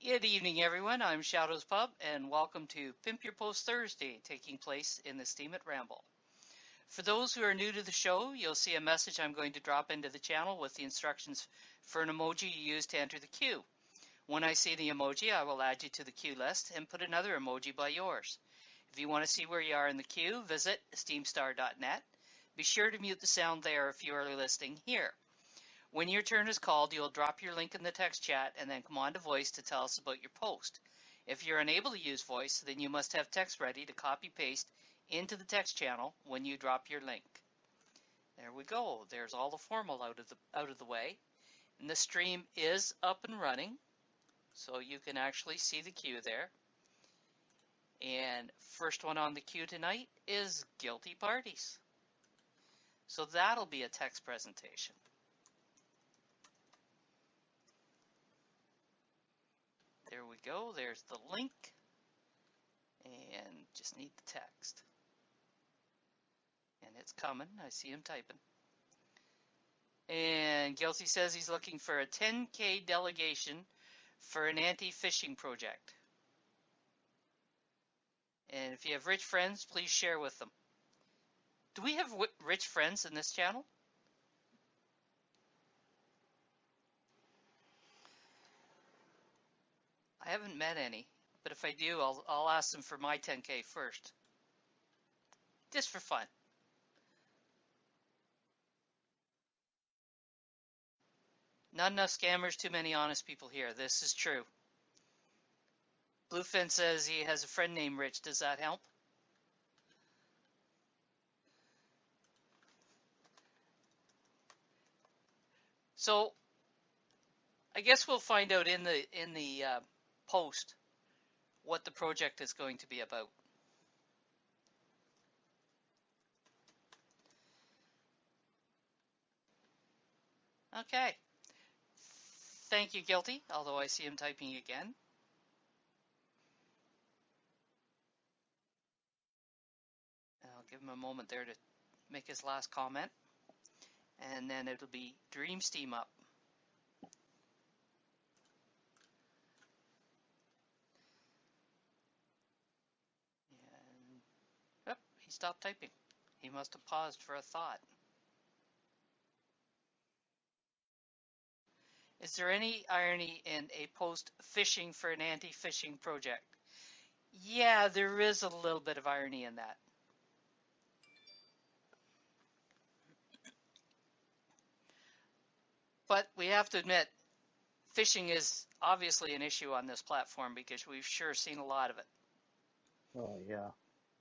Good evening, everyone. I'm Shadows Pub, and welcome to Pimp Your Post Thursday, taking place in the Steam It Ramble. For those who are new to the show, you'll see a message I'm going to drop into the channel with the instructions for an emoji you use to enter the queue. When I see the emoji, I will add you to the queue list and put another emoji by yours. If you want to see where you are in the queue, visit steamstar.net. Be sure to mute the sound there if you are listening here. When your turn is called, you'll drop your link in the text chat and then come on to voice to tell us about your post. If you're unable to use voice, then you must have text ready to copy paste into the text channel when you drop your link. There we go. There's all the formal out of the way. And the stream is up and running, so you can actually see the queue there. And first one on the queue tonight is Guilty Parties. So that'll be a text presentation. There we go. There's the link. And just need the text. And it's coming. I see him typing. And Guilty says he's looking for a 10K delegation for an anti-phishing project. And if you have rich friends, please share with them. Do we have rich friends in this channel? I haven't met any, but if I do, I'll ask them for my 10K first. Just for fun. Not enough scammers, too many honest people here. This is true. Bluefin says he has a friend named Rich. Does that help? So I guess we'll find out in the post what the project is going to be about. Okay. Thank you, Guilty, although I see him typing again. I'll give him a moment there to make his last comment. And then it'll be Dream Steam up. And yep, he stopped typing. He must have paused for a thought. Is there any irony in a post fishing for an anti-phishing project? Yeah, there is a little bit of irony in that. But we have to admit, phishing is obviously an issue on this platform because we've sure seen a lot of it. Oh, yeah.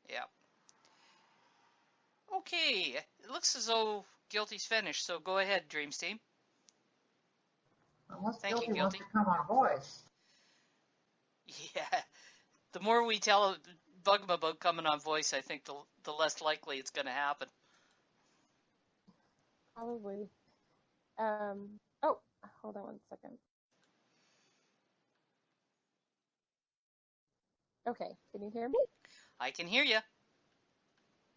Yeah. Okay, it looks as though Guilty's finished, so go ahead, Dreams Team. Unless Thank you, Guilty wants Guilty. to come on voice. Yeah, the more we bug him about coming on voice, I think the less likely it's going to happen. Probably. Oh, hold on one second. Okay, can you hear me? I can hear you.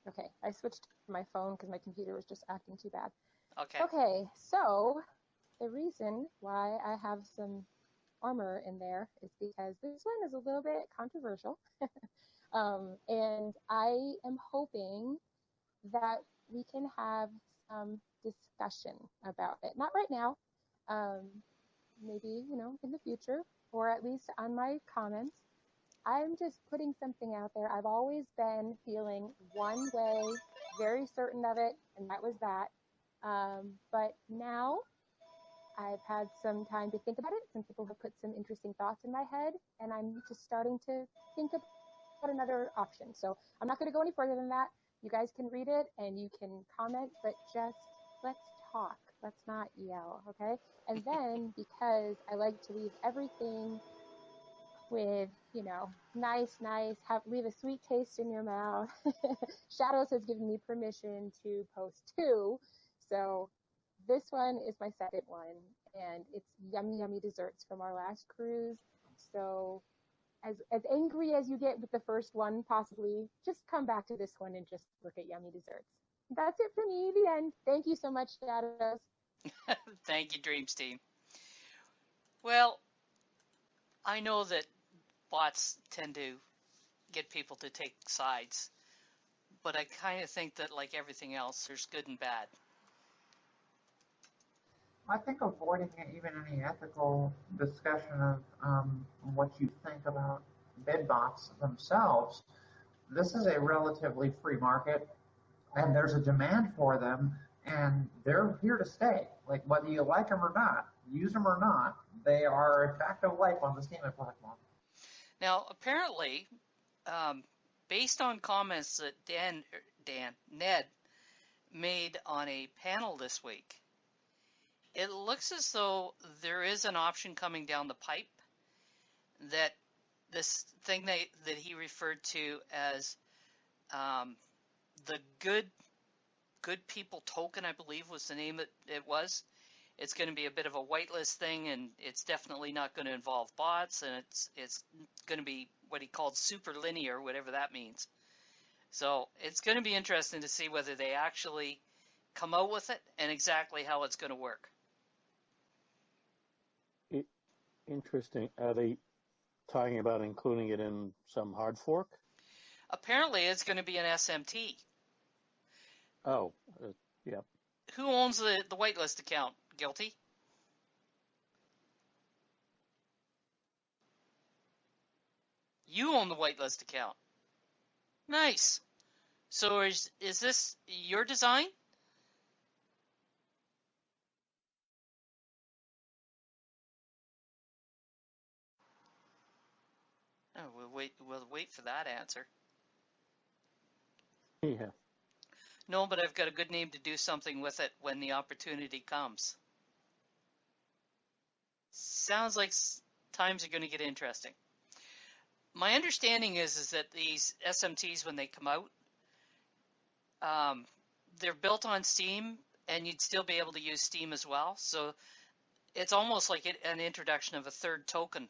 Okay, I switched to my phone because my computer was just acting too bad. Okay. Okay, so the reason why I have some armor in there is because this one is a little bit controversial. And I am hoping that we can have some discussion about it. Not right now, maybe, in the future, or at least on my comments. I'm just putting something out there. I've always been feeling one way, very certain of it, and that was that. But now I've had some time to think about it. Some people have put some interesting thoughts in my head, and I'm just starting to think about another option. So I'm not going to go any further than that. You guys can read it and you can comment, but just let's talk. Let's not yell, okay? And then, because I like to leave everything with, nice, leave a sweet taste in your mouth. Shadows has given me permission to post 2. So this one is my second one, and it's yummy, yummy desserts from our last cruise. So as angry as you get with the first one, possibly, just come back to this one and just look at yummy desserts. That's it for me, the end. Thank you so much, Shadows. Thank you, Dreams Team. Well, I know that bots tend to get people to take sides, but I kind of think that, like everything else, there's good and bad. I think avoiding even any ethical discussion of what you think about bid bots themselves, this is a relatively free market, and there's a demand for them, and they're here to stay. Like whether you like them or not, use them or not, they are a fact of life on the Steam platform. Now, apparently, um, based on comments that Ned made on a panel this week, it looks as though there is an option coming down the pipe that this thing that he referred to as the good people token, I believe was the name it was. It's going to be a bit of a whitelist thing, and it's definitely not going to involve bots, and it's going to be what he called super linear, whatever that means. So it's going to be interesting to see whether they actually come out with it and exactly how it's going to work. Interesting. Are they talking about including it in some hard fork? Apparently, it's going to be an SMT. Oh, yeah. Who owns the whitelist account? Guilty? You own the whitelist account. Nice. So is this your design? Oh, we'll wait for that answer. Yeah. No, but I've got a good name to do something with it when the opportunity comes. Sounds like times are going to get interesting. My understanding is that these SMTs, when they come out, they're built on Steam, and you'd still be able to use Steam as well. So it's almost like an introduction of a third token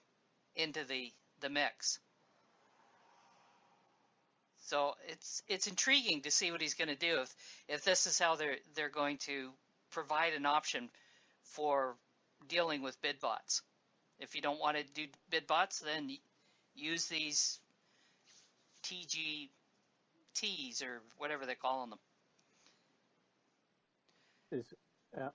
into the mix. So it's intriguing to see what he's going to do if this is how they're going to provide an option for dealing with bid bots. If you don't want to do bid bots, then use these TGTs or whatever they're calling them.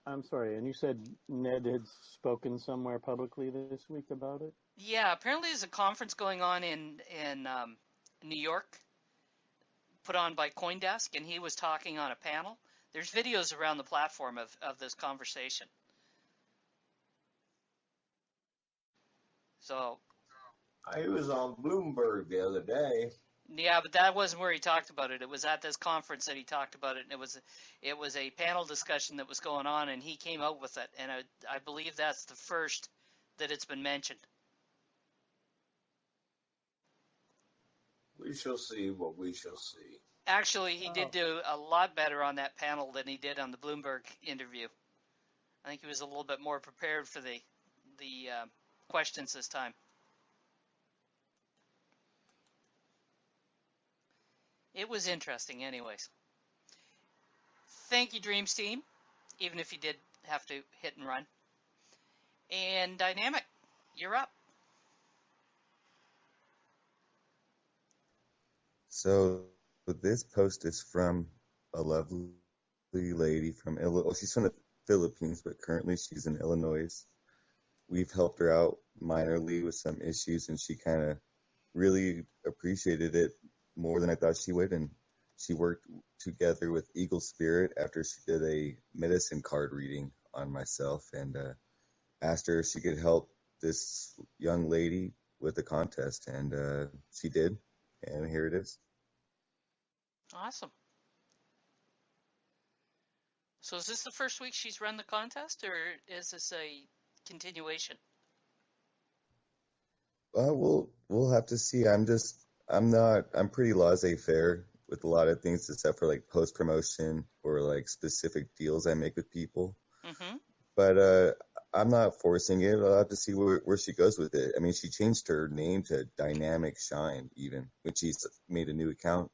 I'm sorry, and you said Ned had spoken somewhere publicly this week about it? Yeah, apparently there's a conference going on in New York, put on by CoinDesk, and he was talking on a panel. There's videos around the platform of this conversation. So I was on Bloomberg the other day. yeah, but that wasn't where he talked about it. It was at this conference that he talked about it, and it was a panel discussion that was going on, and he came out with it, and I believe that's the first that it's been mentioned. We shall see what we shall see. Actually, he did do a lot better on that panel than he did on the Bloomberg interview. I think he was a little bit more prepared for the questions this time. It was interesting anyways. Thank you, Dreams Team, even if you did have to hit and run. And Dynamic, you're up. So this post is from a lovely lady from Illinois. She's from the Philippines, but currently she's in Illinois. We've helped her out minorly with some issues, and she kind of really appreciated it more than I thought she would. And she worked together with Eagle Spirit after she did a medicine card reading on myself, and asked her if she could help this young lady with the contest, and she did. And here it is. Awesome. So is this the first week she's run the contest, or is this a continuation? We'll have to see. I'm pretty laissez-faire with a lot of things, except for like post promotion or like specific deals I make with people. Mm-hmm. But I'm not forcing it. I'll have to see where she goes with it. I mean, she changed her name to Dynamic Shine even when she's made a new account.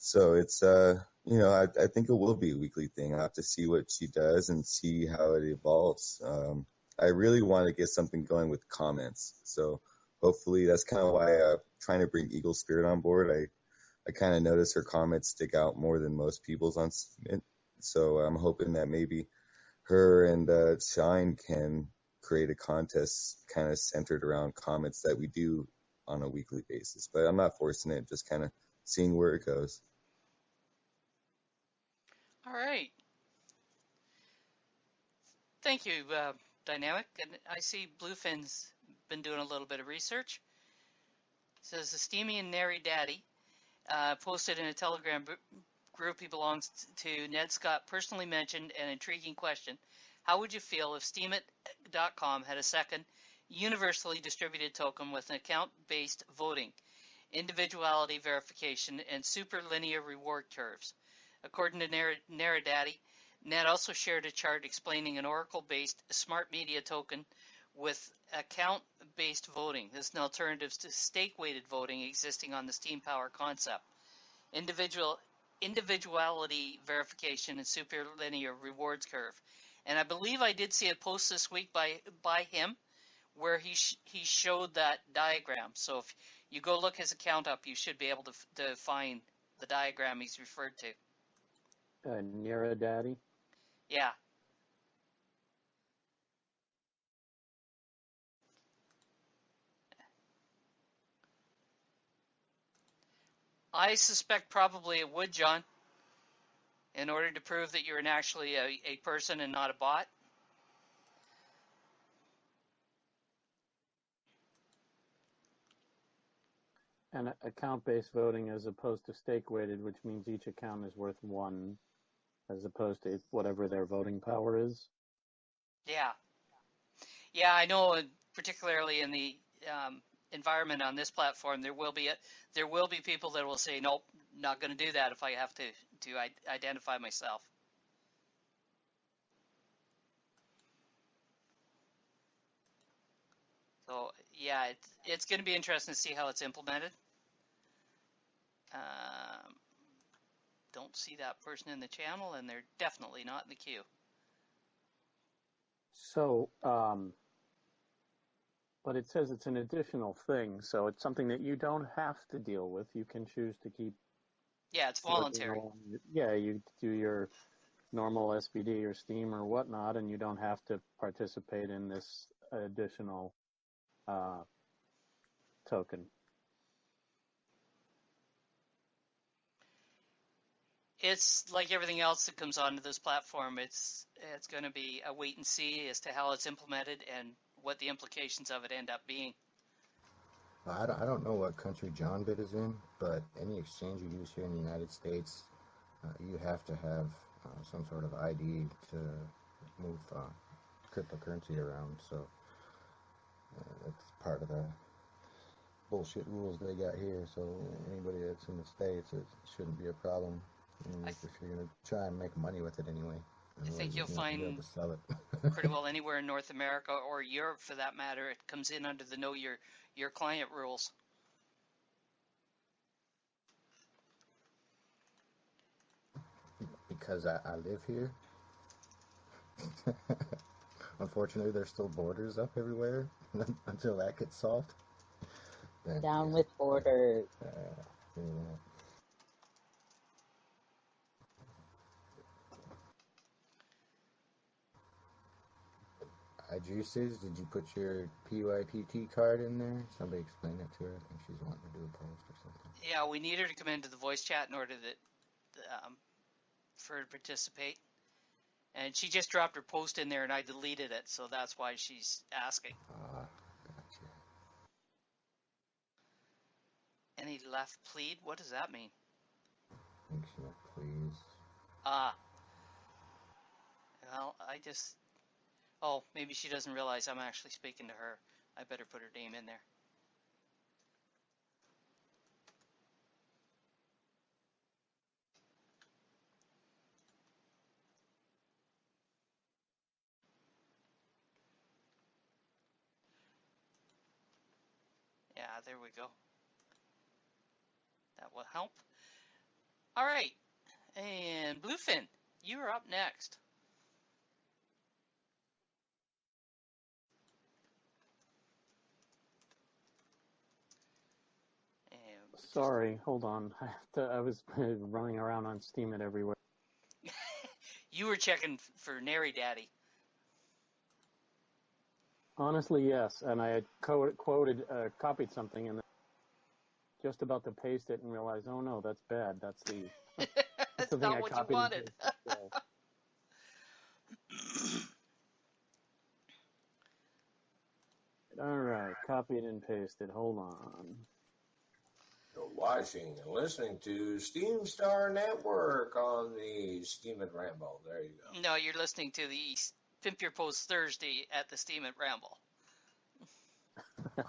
So it's I think it will be a weekly thing. I'll have to see what she does and see how it evolves. I really want to get something going with comments. So hopefully that's kind of why trying to bring Eagle Spirit on board. I kind of notice her comments stick out more than most people's on Steam. So I'm hoping that maybe her and Shine can create a contest kind of centered around comments that we do on a weekly basis. But I'm not forcing it, just kind of seeing where it goes. All right. Thank you, Dynamic. And I see Bluefin's been doing a little bit of research. It says the Steamy and Nary Daddy posted in a Telegram group he belongs to. Ned Scott personally mentioned an intriguing question. How would you feel if Steemit.com had a second universally distributed token with an account-based voting, individuality verification, and superlinear reward curves? According to Naradaddy, Ned also shared a chart explaining an Oracle-based smart media token with account-based voting. This is an alternative to stake-weighted voting existing on the Steam Power concept. Individuality verification and superlinear rewards curve. And I believe I did see a post this week by him where he showed that diagram. So if you go look his account up, you should be able to find the diagram he's referred to. Nira Daddy. Yeah. I suspect probably it would, John, in order to prove that you're actually a person and not a bot. And account-based voting as opposed to stake-weighted, which means each account is worth one, as opposed to whatever their voting power is. Yeah. Yeah, I know, particularly in the environment on this platform, there will be people that will say, nope, not going to do that if I have to identify myself. So yeah, it's going to be interesting to see how it's implemented. Don't see that person in the channel, and they're definitely not in the queue. So, but it says it's an additional thing, so it's something that you don't have to deal with. You can choose to keep. Yeah, it's voluntary. Yeah, you do your normal SBD or Steam or whatnot, and you don't have to participate in this additional token. It's like everything else that comes onto this platform. It's going to be a wait and see as to how it's implemented and what the implications of it end up being. I don't know what country JohnBit is in, but any exchange you use here in the United States, you have to have some sort of ID to move cryptocurrency around. So that's part of the bullshit rules they got here. So anybody that's in the States, it shouldn't be a problem if you're going to try and make money with it anyway. I think you'll be able find to sell it. pretty well anywhere in North America or Europe, for that matter, it comes in under the know your client rules. Because I live here. Unfortunately, there's still borders up everywhere until that gets solved. Then, Down with borders. Yeah. Juices, did you put your PYPT card in there? Somebody explain that to her. I think she's wanting to do a post or something. Yeah, we need her to come into the voice chat in order for her to participate. And she just dropped her post in there, and I deleted it, so that's why she's asking. Gotcha. Any left plead? What does that mean? Thanks, please. Well, oh, maybe she doesn't realize I'm actually speaking to her. I better put her name in there. Yeah, there we go. That will help. All right. And Bluefin, you are up next. Sorry, hold on. I was running around on Steam it everywhere. You were checking for Nary Daddy. Honestly, yes. And I had copied something and just about to paste it and realized, oh no, that's bad. That's the That's not what you wanted. All right, copied and pasted. Hold on. You're watching and listening to Steam Star Network on the Steam and Ramble. There you go. No, you're listening to the Pimp Your Post Thursday at the Steam and Ramble.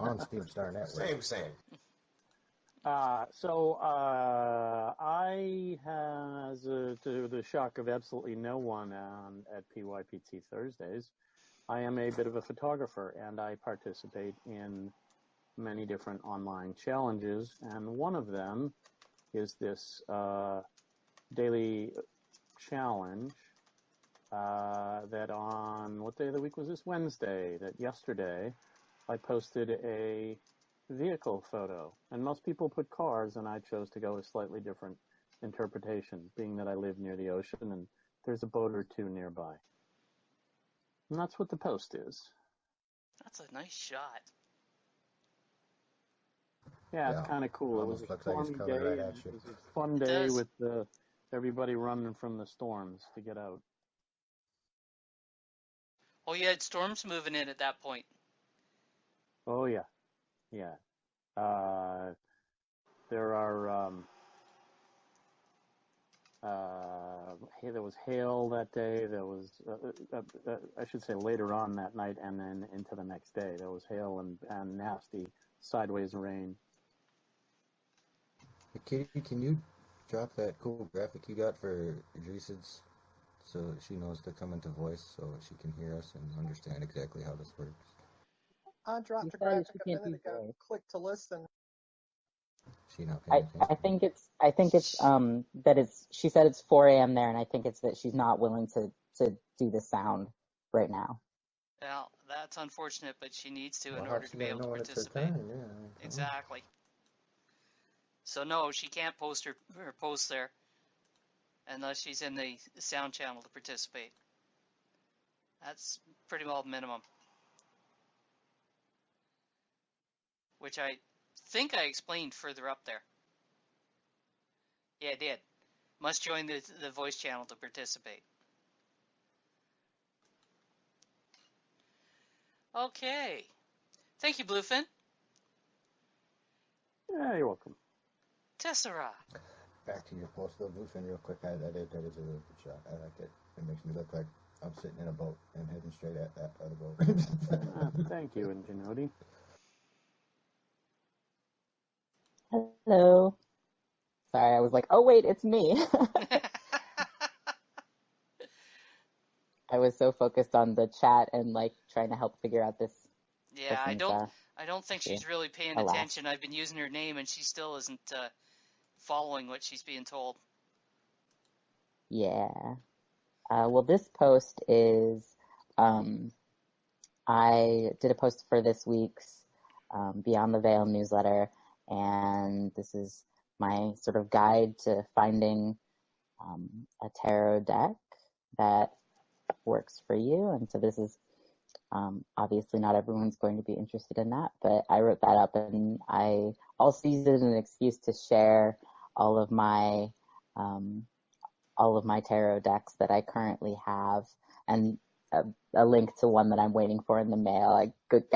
On Steam Star Network. Same. So I has, to the shock of absolutely no one at PYPT Thursdays, I am a bit of a photographer, and I participate in many different online challenges, and one of them is this daily challenge that on, what day of the week was this? Wednesday, that yesterday I posted a vehicle photo, and most people put cars, and I chose to go a slightly different interpretation, being that I live near the ocean and there's a boat or two nearby. And that's what the post is. That's a nice shot. Yeah, it's kind of cool. It was a stormy day. Right, it was a fun day with everybody running from the storms to get out. Oh, you had storms moving in at that point. Oh, yeah. Yeah. There are, there was hail that day. There was, I should say later on that night and then into the next day. There was hail and nasty sideways rain. Katie, can you drop that cool graphic you got for Idris's so she knows to come into voice so she can hear us and understand exactly how this works? I dropped a graphic a minute ago. Click to listen. She not paying attention. I think it's that it's, she said it's 4 a.m. there, and I think it's that she's not willing to do the sound right now. Well, that's unfortunate, but she needs to in order to be able to participate. Yeah, exactly. So no, she can't post her post there unless she's in the sound channel to participate. That's pretty well minimum. Which I think I explained further up there. Yeah, I did. Must join the voice channel to participate. Okay. Thank you, Bluefin. Yeah, you're welcome. Tessera. Back to your post though, Bluefin, real quick. That is a really good shot. I like it. It makes me look like I'm sitting in a boat and heading straight at that other boat. Thank you, Ingenuity. Hello. Sorry, I was like, oh wait, it's me. I was so focused on the chat and like trying to help figure out this. Yeah, I don't think she's really paying attention. I've been using her name and she still isn't following what she's being told. Yeah. Well, this post is, I did a post for this week's Beyond the Veil newsletter, and this is my sort of guide to finding a tarot deck that works for you. And so this is obviously not everyone's going to be interested in that, but I wrote that up, and I also used it as an excuse to share all of my tarot decks that I currently have, and a link to one that I'm waiting for in the mail. I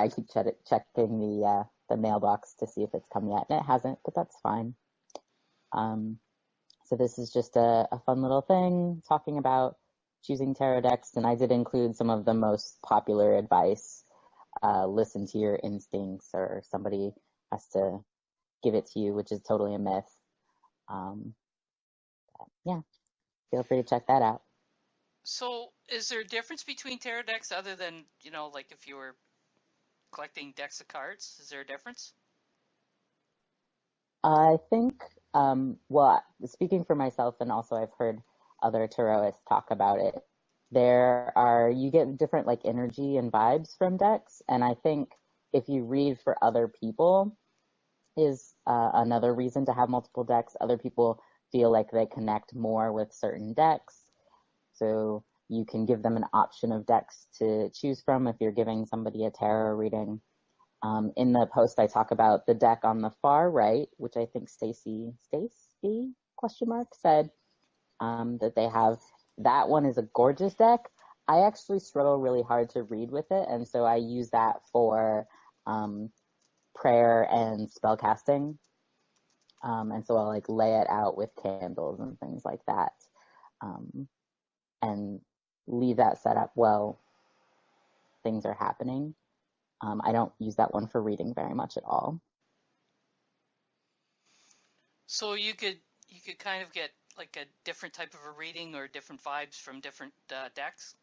keep checking the mailbox to see if it's come yet, and it hasn't, but that's fine. So this is just a fun little thing talking about choosing tarot decks, and I did include some of the most popular advice. Listen to your instincts, or somebody has to give it to you, which is totally a myth. Yeah, feel free to check that out. So is there a difference between tarot decks other than, like if you were collecting decks of cards? Is there a difference? I think, well, speaking for myself, and also I've heard other tarotists talk about it, you get different like energy and vibes from decks, and I think if you read for other people, is another reason to have multiple decks. Other people feel like they connect more with certain decks. So you can give them an option of decks to choose from if you're giving somebody a tarot reading. In the post, I talk about the deck on the far right, which I think Stacy question mark said that they have. That one is a gorgeous deck. I actually struggle really hard to read with it, and so I use that for prayer and spell casting. And so I'll like lay it out with candles and things like that, and leave that set up while things are happening. I don't use that one for reading very much at all. So you could kind of get like a different type of a reading or different vibes from different decks.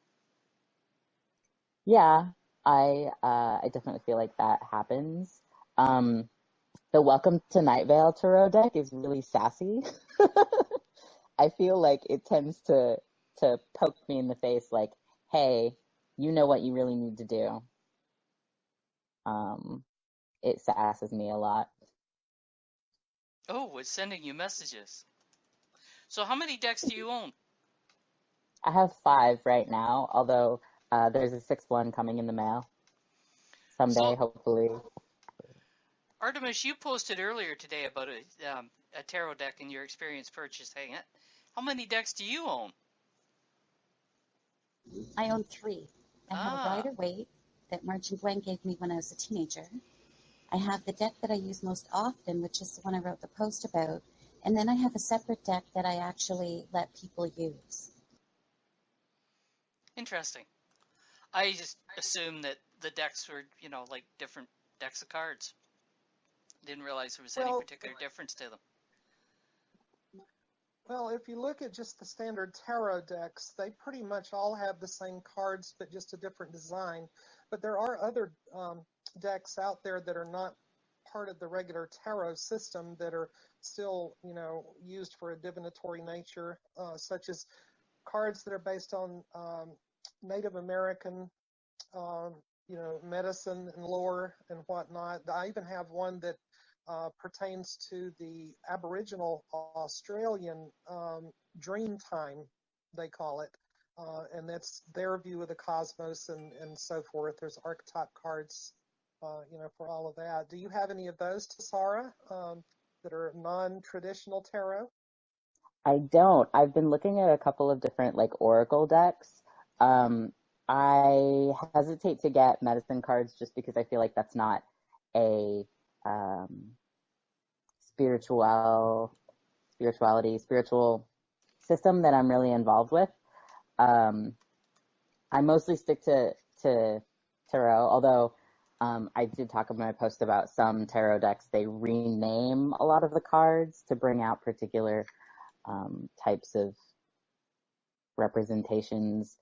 Yeah, I definitely feel like that happens. The Welcome to Night Vale Tarot deck is really sassy. I feel like it tends to poke me in the face like, hey, you know what you really need to do. It sasses me a lot. Oh, it's sending you messages. So how many decks do you own? I have 5 right now, although there's a 6th one coming in the mail someday, hopefully. Artemis, you posted earlier today about a tarot deck and your experience purchasing it. How many decks do you own? I own 3. I have a Rider-Waite that Marchand Gwen gave me when I was a teenager. I have the deck that I use most often, which is the one I wrote the post about. And then I have a separate deck that I actually let people use. Interesting. I just assumed that the decks were, like different decks of cards. Didn't realize there was any particular difference to them. Well, if you look at just the standard tarot decks, they pretty much all have the same cards, but just a different design. But there are other decks out there that are not part of the regular tarot system that are still, used for a divinatory nature, such as cards that are based on Native American, medicine and lore and whatnot. I even have one that pertains to the Aboriginal Australian dream time, they call it, and that's their view of the cosmos and so forth. There's archetype cards, for all of that. Do you have any of those, Tessara, that are non-traditional tarot? I don't. I've been looking at a couple of different like oracle decks. I hesitate to get medicine cards just because I feel like that's not a spiritual system that I'm really involved with. I mostly stick to tarot, although I did talk in my post about some tarot decks. They rename a lot of the cards to bring out particular types of representations.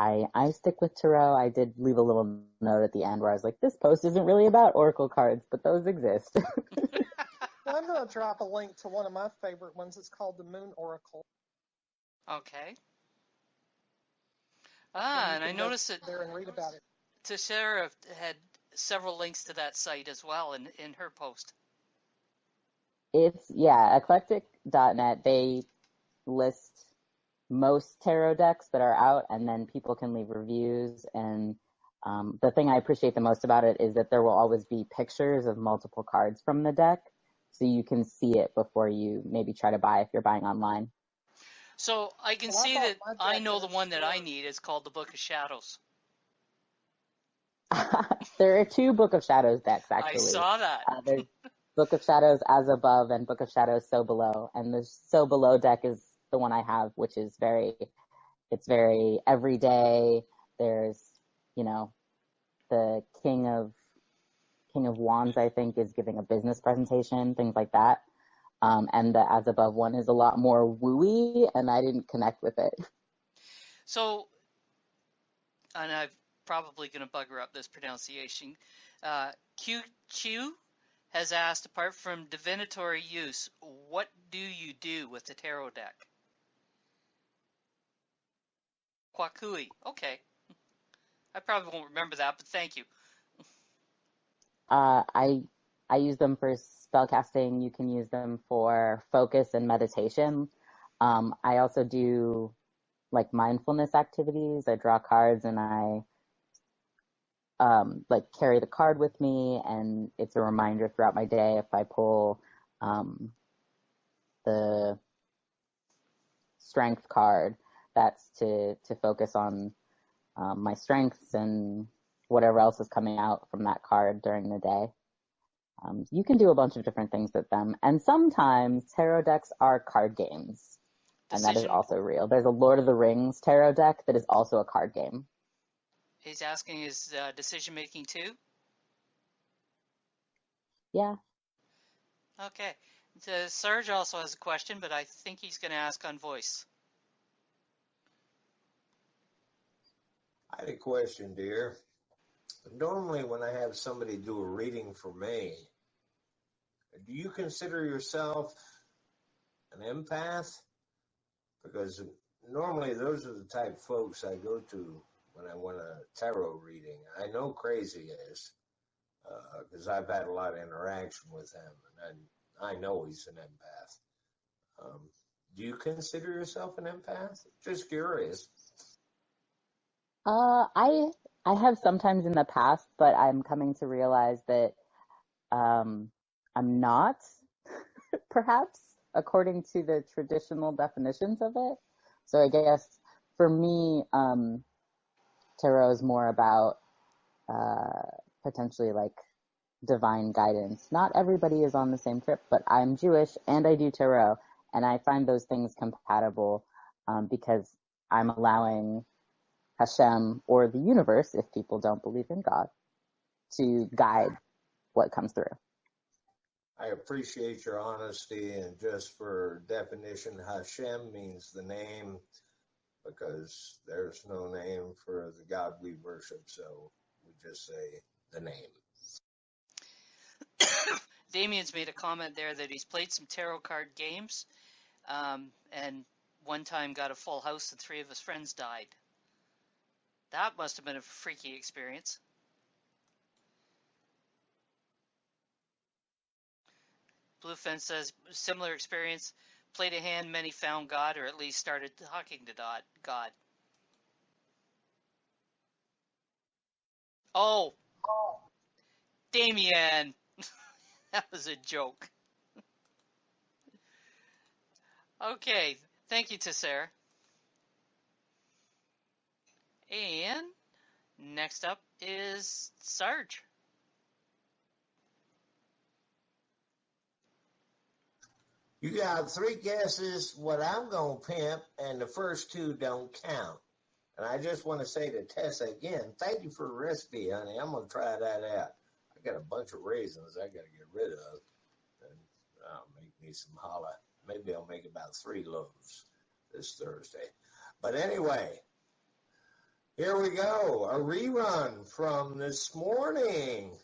I stick with tarot. I did leave a little note at the end where I was like, this post isn't really about oracle cards, but those exist. Well, I'm going to drop a link to one of my favorite ones. It's called the Moon Oracle. Okay. And I noticed that there and read about it. Tessara had several links to that site as well in her post. It's, eclectic.net. They list most tarot decks that are out, and then people can leave reviews. And the thing I appreciate the most about it is that there will always be pictures of multiple cards from the deck, so you can see it before you maybe try to buy if you're buying online. So I can see that I know the one that I need. It's called the Book of Shadows. There are 2 Book of Shadows decks, actually. I saw that. There's Book of Shadows As Above and Book of Shadows So Below. And the So Below deck is the one I have, which is very everyday. There's, the King of Wands, I think, is giving a business presentation, things like that. And the As Above one is a lot more wooey, and I didn't connect with it. So, and I'm probably going to bugger up this pronunciation. QQ has asked, apart from divinatory use, what do you do with the tarot deck? Kwakui. Okay. I probably won't remember that, but thank you. I use them for spellcasting. You can use them for focus and meditation. I also do like mindfulness activities. I draw cards and I like carry the card with me, and it's a reminder throughout my day. If I pull the strength card, that's to focus on my strengths and whatever else is coming out from that card during the day. You can do a bunch of different things with them. And sometimes tarot decks are card games. And that is also real. There's a Lord of the Rings tarot deck that is also a card game. He's asking, is decision making too? Yeah. Okay. Serge also has a question, but I think he's going to ask on voice. I had a question, dear. Normally when I have somebody do a reading for me, do you consider yourself an empath? Because normally those are the type of folks I go to when I want a tarot reading. I know Crazy is, because I've had a lot of interaction with him, and I know he's an empath. Do you consider yourself an empath? Just curious. I have sometimes in the past, but I'm coming to realize that I'm not, perhaps, according to the traditional definitions of it. So I guess for me, tarot is more about potentially like divine guidance. Not everybody is on the same trip, but I'm Jewish and I do tarot, and I find those things compatible because I'm allowing Hashem or the universe, if people don't believe in God, to guide what comes through. I appreciate your honesty, and just for definition, Hashem means the name, because there's no name for the God we worship, so we just say the name. Damien's made a comment there that he's played some tarot card games, and one time got a full house and 3 of his friends died. That must have been a freaky experience. Bluefin says, similar experience, played a hand, many found God, or at least started talking to God. Oh, Damien! That was a joke. Okay, thank you, Tessera. And next up is Sarge. You got 3 guesses what I'm going to pimp, and the first 2 don't count. And I just want to say to Tessa again, thank you for the recipe, honey. I'm going to try that out. I got a bunch of raisins I got to get rid of. And I'll make me some challah. Maybe I'll make about 3 loaves this Thursday. But anyway, here we go. A rerun from this morning.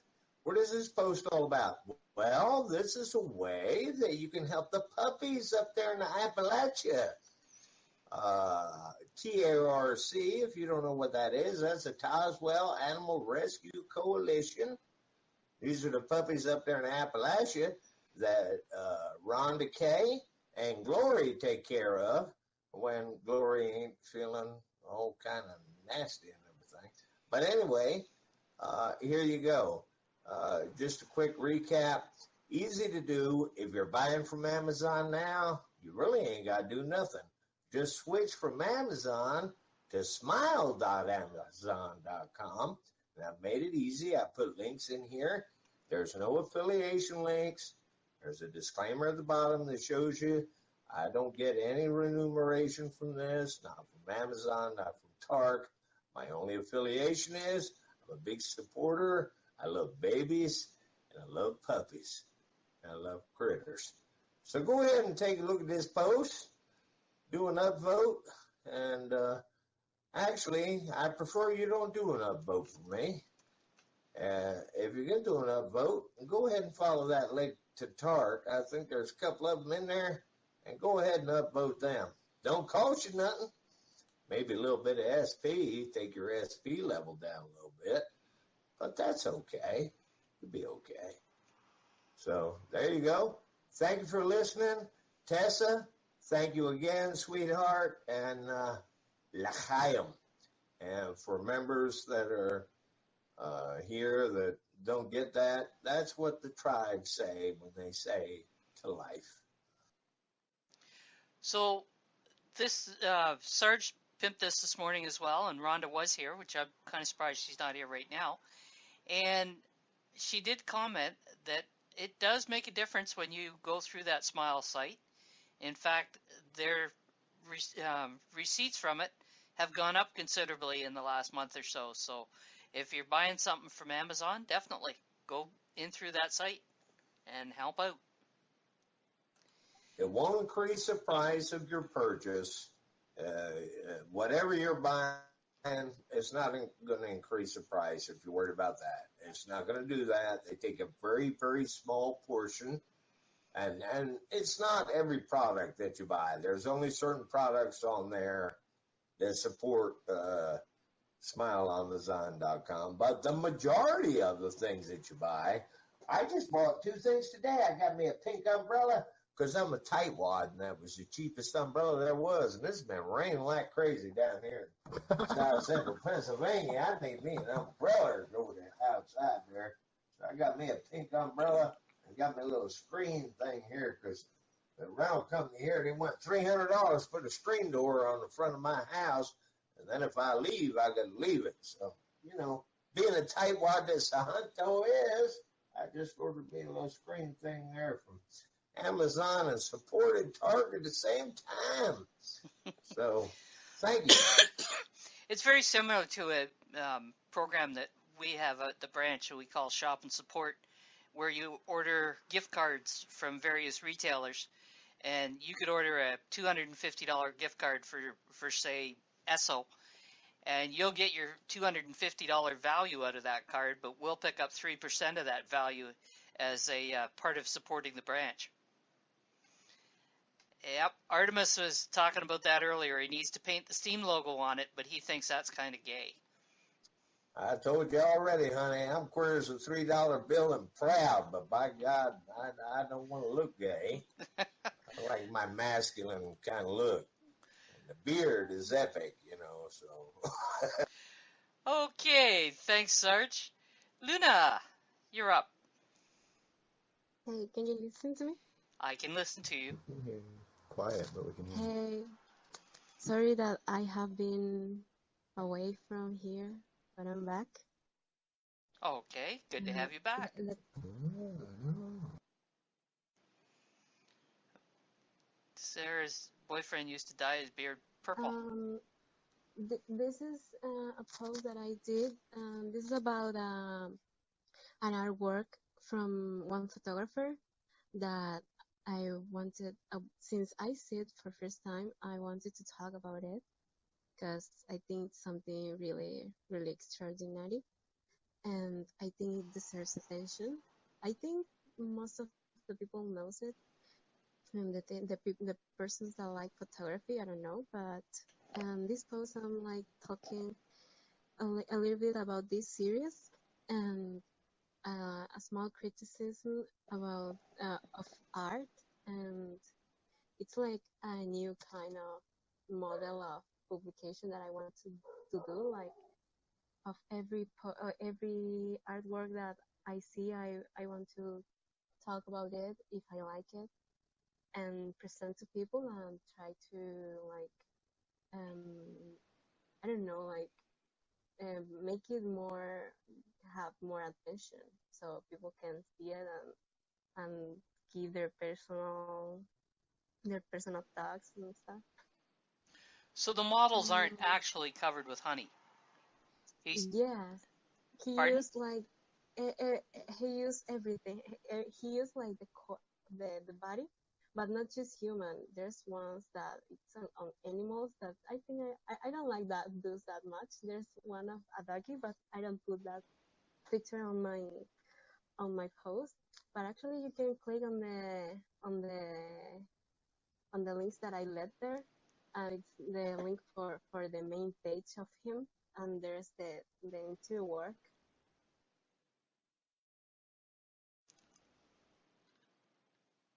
What is this post all about? Well, this is a way that you can help the puppies up there in the Appalachia. TARC, if you don't know what that is, that's the Tazewell Animal Rescue Coalition. These are the puppies up there in Appalachia that Rhonda Kay and Glory take care of when Glory ain't feeling all kind of nasty and everything. But anyway, here you go. Just a quick recap. Easy to do. If you're buying from Amazon now, you really ain't got to do nothing. Just switch from Amazon to smile.amazon.com. And I've made it easy. I put links in here. There's no affiliation links. There's a disclaimer at the bottom that shows you I don't get any remuneration from this, not from Amazon, not from Tark. My only affiliation is I'm a big supporter. I love babies, and I love puppies, and I love critters. So go ahead and take a look at this post, do an upvote, and actually, I prefer you don't do an upvote for me. If you're going to do an upvote, go ahead and follow that link to Tark. I think there's a couple of them in there, and go ahead and upvote them. Don't cost you nothing. Maybe a little bit of SP, take your SP level down a little bit. But that's okay. It'll be okay. So there you go. Thank you for listening. Tessa, thank you again, sweetheart. And l'chaim. And for members that are here that don't get that, that's what the tribes say when they say to life. So this Sarge pimped this morning as well, and Rhonda was here, which I'm kind of surprised she's not here right now. And she did comment that it does make a difference when you go through that Smile site. In fact, their receipts from it have gone up considerably in the last month or so. So if you're buying something from Amazon, definitely go in through that site and help out. It won't increase the price of your purchase. Whatever you're buying, it's not going to increase the price if you're worried about that. It's not going to do that. They take a very, very small portion. And it's not every product that you buy. There's only certain products on there that support SmileAmazon.com. But the majority of the things that you buy, I just bought 2 things today. I got me a pink umbrella because I'm a tightwad, and that was the cheapest umbrella there was. And this has been raining like crazy down here in South Central Pennsylvania. I need me an umbrella to go outside there. So I got me a pink umbrella and got me a little screen thing here because the rental company here, they want $300 for the screen door on the front of my house. And then if I leave, I got to leave it. So, being a tightwad that Sahanto is, I just ordered me a little screen thing there from Amazon and supported Target at the same time. So, thank you. It's very similar to a program that we have at the branch that we call Shop and Support, where you order gift cards from various retailers, and you could order a $250 gift card for say Esso, and you'll get your $250 value out of that card, but we'll pick up 3% of that value as a part of supporting the branch. Yep, Artemis was talking about that earlier. He needs to paint the Steam logo on it, but he thinks that's kind of gay. I told you already, honey, I'm queer as a $3 bill and proud, but by God, I don't want to look gay. I like my masculine kind of look. And the beard is epic, so. Okay, thanks, Sarge. Luna, you're up. Hey, can you listen to me? I can listen to you. Quiet, but we can hear you. Hey, sorry that I have been away from here, but I'm back. Okay, good to have you back. Sarah's boyfriend used to dye his beard purple. This is a post that I did. This is about an artwork from one photographer that I wanted, since I see it for first time, I wanted to talk about it because I think it's something really, really extraordinary, and I think it deserves attention. I think most of the people knows it from the persons that like photography. I don't know, but this post I'm like talking a little bit about this series and a small criticism about of art, and it's like a new kind of model of publication that I want to do, like of every artwork that I see, I want to talk about it if I like it and present to people and try to like I don't know, like make it have more attention so people can see it and give their personal thoughts and stuff. So the models aren't actually covered with honey. Yes, he Pardon? used like he used everything. He used like the body, but not just human. There's ones that it's on animals that I think I don't like those that much. There's one of a doggy, but I don't put that picture on my post. But actually, you can click on the links that I left there. It's the link for the main page of him, and there's the entire work.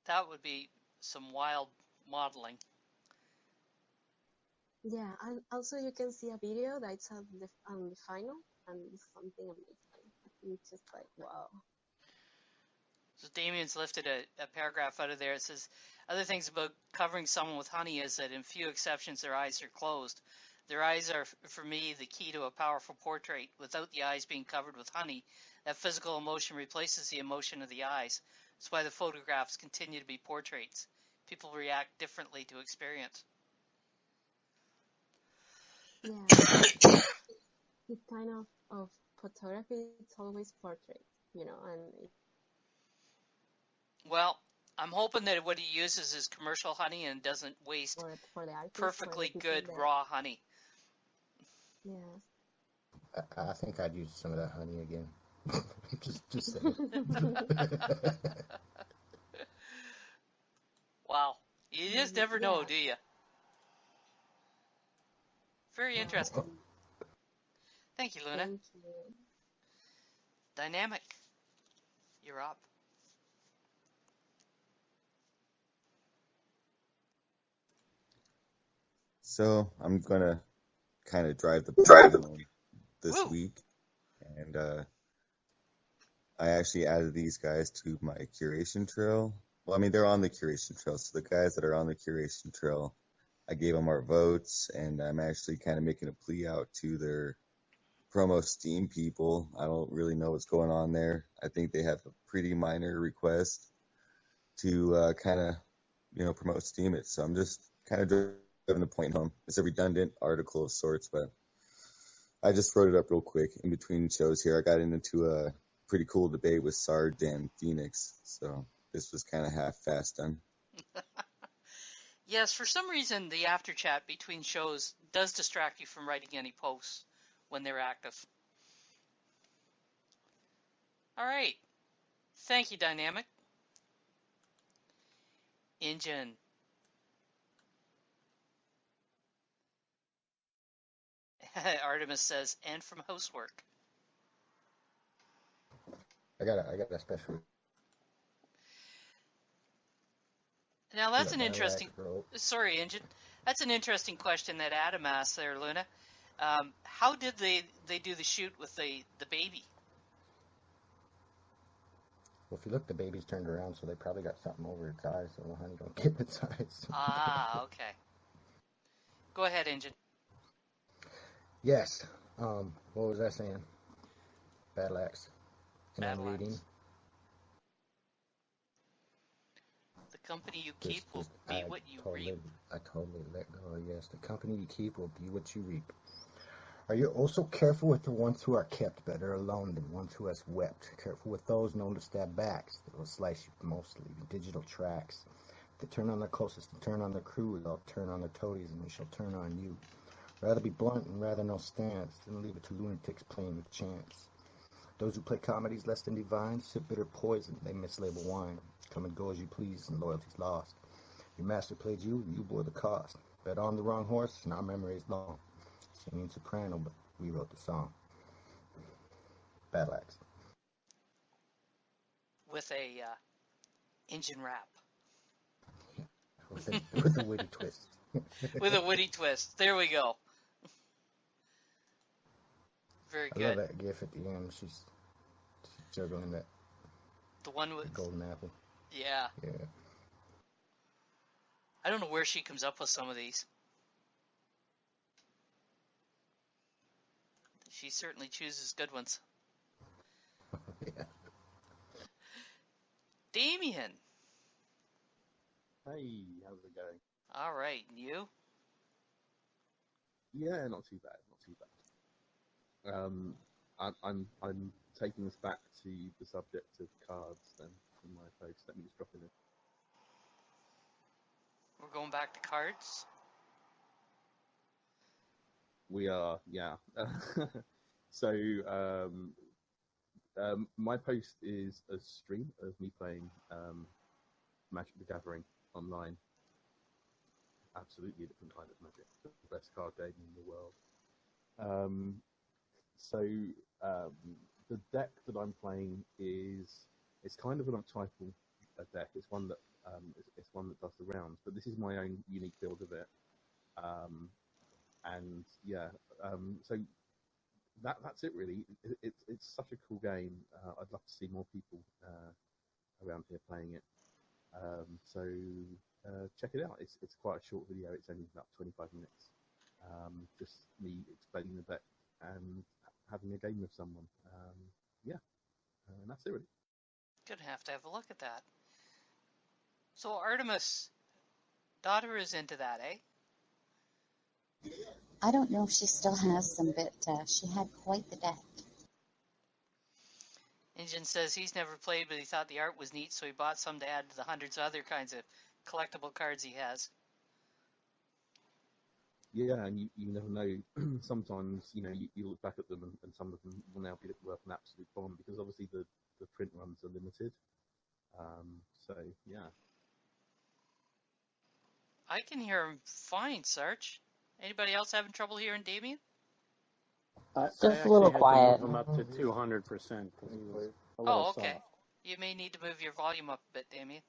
That would be some wild modeling. Yeah, and also you can see a video that's on the final, and it's something amazing. It's just like, wow. So Damien's lifted a paragraph out of there. It says, other things about covering someone with honey is that in few exceptions their eyes are closed. Their eyes are, for me, the key to a powerful portrait. Without the eyes being covered with honey, that physical emotion replaces the emotion of the eyes. That's why the photographs continue to be portraits. People react differently to experience. Yeah, this kind of photography, it's always portrait, and Well, I'm hoping that what he uses is commercial honey and doesn't waste for the artist, perfectly for the people good that, raw honey. yes. I think I'd use some of that honey again. just saying. Wow. You just never know, do you? Very interesting. Thank you, Luna. Thank you. Dynamic. You're up. So I'm gonna kind of drive the this week, and I actually added these guys to my curation trail. Well, I mean, they're on the curation trail, so the guys that are on the curation trail, I gave them our votes, and I'm actually kind of making a plea out to their promo Steam people. I don't really know what's going on there. I think they have a pretty minor request to kind of, promote Steam it. So I'm just kind of driving the point home. It's a redundant article of sorts, but I just wrote it up real quick in between shows here. I got into a pretty cool debate with Sarge and Phoenix, so this was kind of half-fast done. Yes, for some reason the after chat between shows does distract you from writing any posts when they're active. All right. Thank you, Dynamic. Engine. Artemis says, and from housework. I got a special. Now that's an interesting. Sorry, Engine. That's an interesting question that Adam asked there, Luna. How did they do the shoot with the baby? Well, if you look, the baby's turned around, so they probably got something over its eyes, so the honey don't get in its eyes. Ah, okay. Go ahead, Engine. Yes. What was I saying? Battle axe. And I'm reading. The company you keep will be what you reap. I totally let go. Yes, the company you keep will be what you reap. Are you also careful with the ones who are kept better alone than ones who has wept? Careful with those known to stab backs. They will slice you mostly. Digital tracks. If they turn on their closest and turn on their crew, they'll turn on their toadies and we shall turn on you. Rather be blunt and rather no stance than leave it to lunatics playing with chance. Those who play comedies less than divine sip bitter poison, they mislabel wine. Come and go as you please and loyalty's lost. Your master played you and you bore the cost. Bet on the wrong horse and our memory is long. Singing soprano, but we wrote the song. Battle axe. With a engine rap. With a witty twist. With a witty twist. There we go. Very good. I love that gif at the end. She's juggling that. The one with golden apple. Yeah. Yeah. I don't know where she comes up with some of these. She certainly chooses good ones. Yeah. Damien. Hey, how's it going? All right, and you? Yeah, not too bad, not too bad. I'm taking us back to the subject of cards then in my post. Let me just drop in it. We're going back to cards? We are, yeah. So, my post is a stream of me playing Magic the Gathering online. Absolutely a different kind of Magic. The best card game in the world. The deck that I'm playing it's kind of an archetypal deck. It's one that It's one that does the rounds, but this is my own unique build of it. And yeah, so that's it really. It's such a cool game. I'd love to see more people around here playing it. So check it out. It's quite a short video. It's only about 25 minutes. Just me explaining the deck and having a game with someone. And that's it really. Gonna have to have a look at that. So Artemis, daughter is into that, eh? I don't know if she still has them, but she had quite the deck. Injun says he's never played, but he thought the art was neat, so he bought some to add to the hundreds of other kinds of collectible cards he has. Yeah, and you never know. Sometimes, you look back at them and some of them will now be worth an absolute bomb because obviously the print runs are limited. So, yeah. I can hear him fine, Sarge. Anybody else having trouble hearing Damien? Just a little quiet. Move him up to 200% because he was a little Oh, okay. soft. You may need to move your volume up a bit, Damien.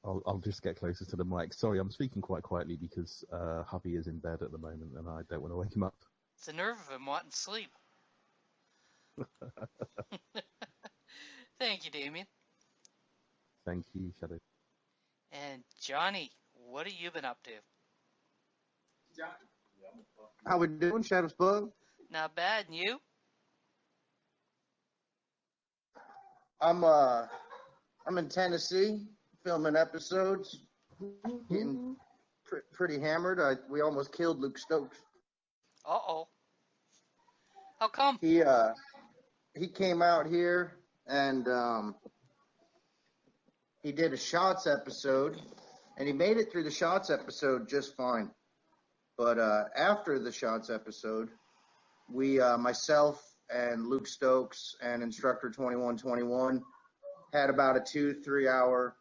I'll just get closer to the mic. Sorry, I'm speaking quite quietly because hubby is in bed at the moment and I don't want to wake him up. It's the nerve of him wanting sleep. Thank you, Damien. Thank you, Shadow. And Johnny, what have you been up to? How we doing, Shadows Bug? Not bad, and you? I'm in Tennessee filming episodes, getting pretty hammered. We almost killed Luke Stokes. Uh-oh. How come? He came out here and he did a Shots episode, and he made it through the Shots episode just fine. But after the Shots episode, we, myself and Luke Stokes and Instructor 2121 had about a 2-3 hour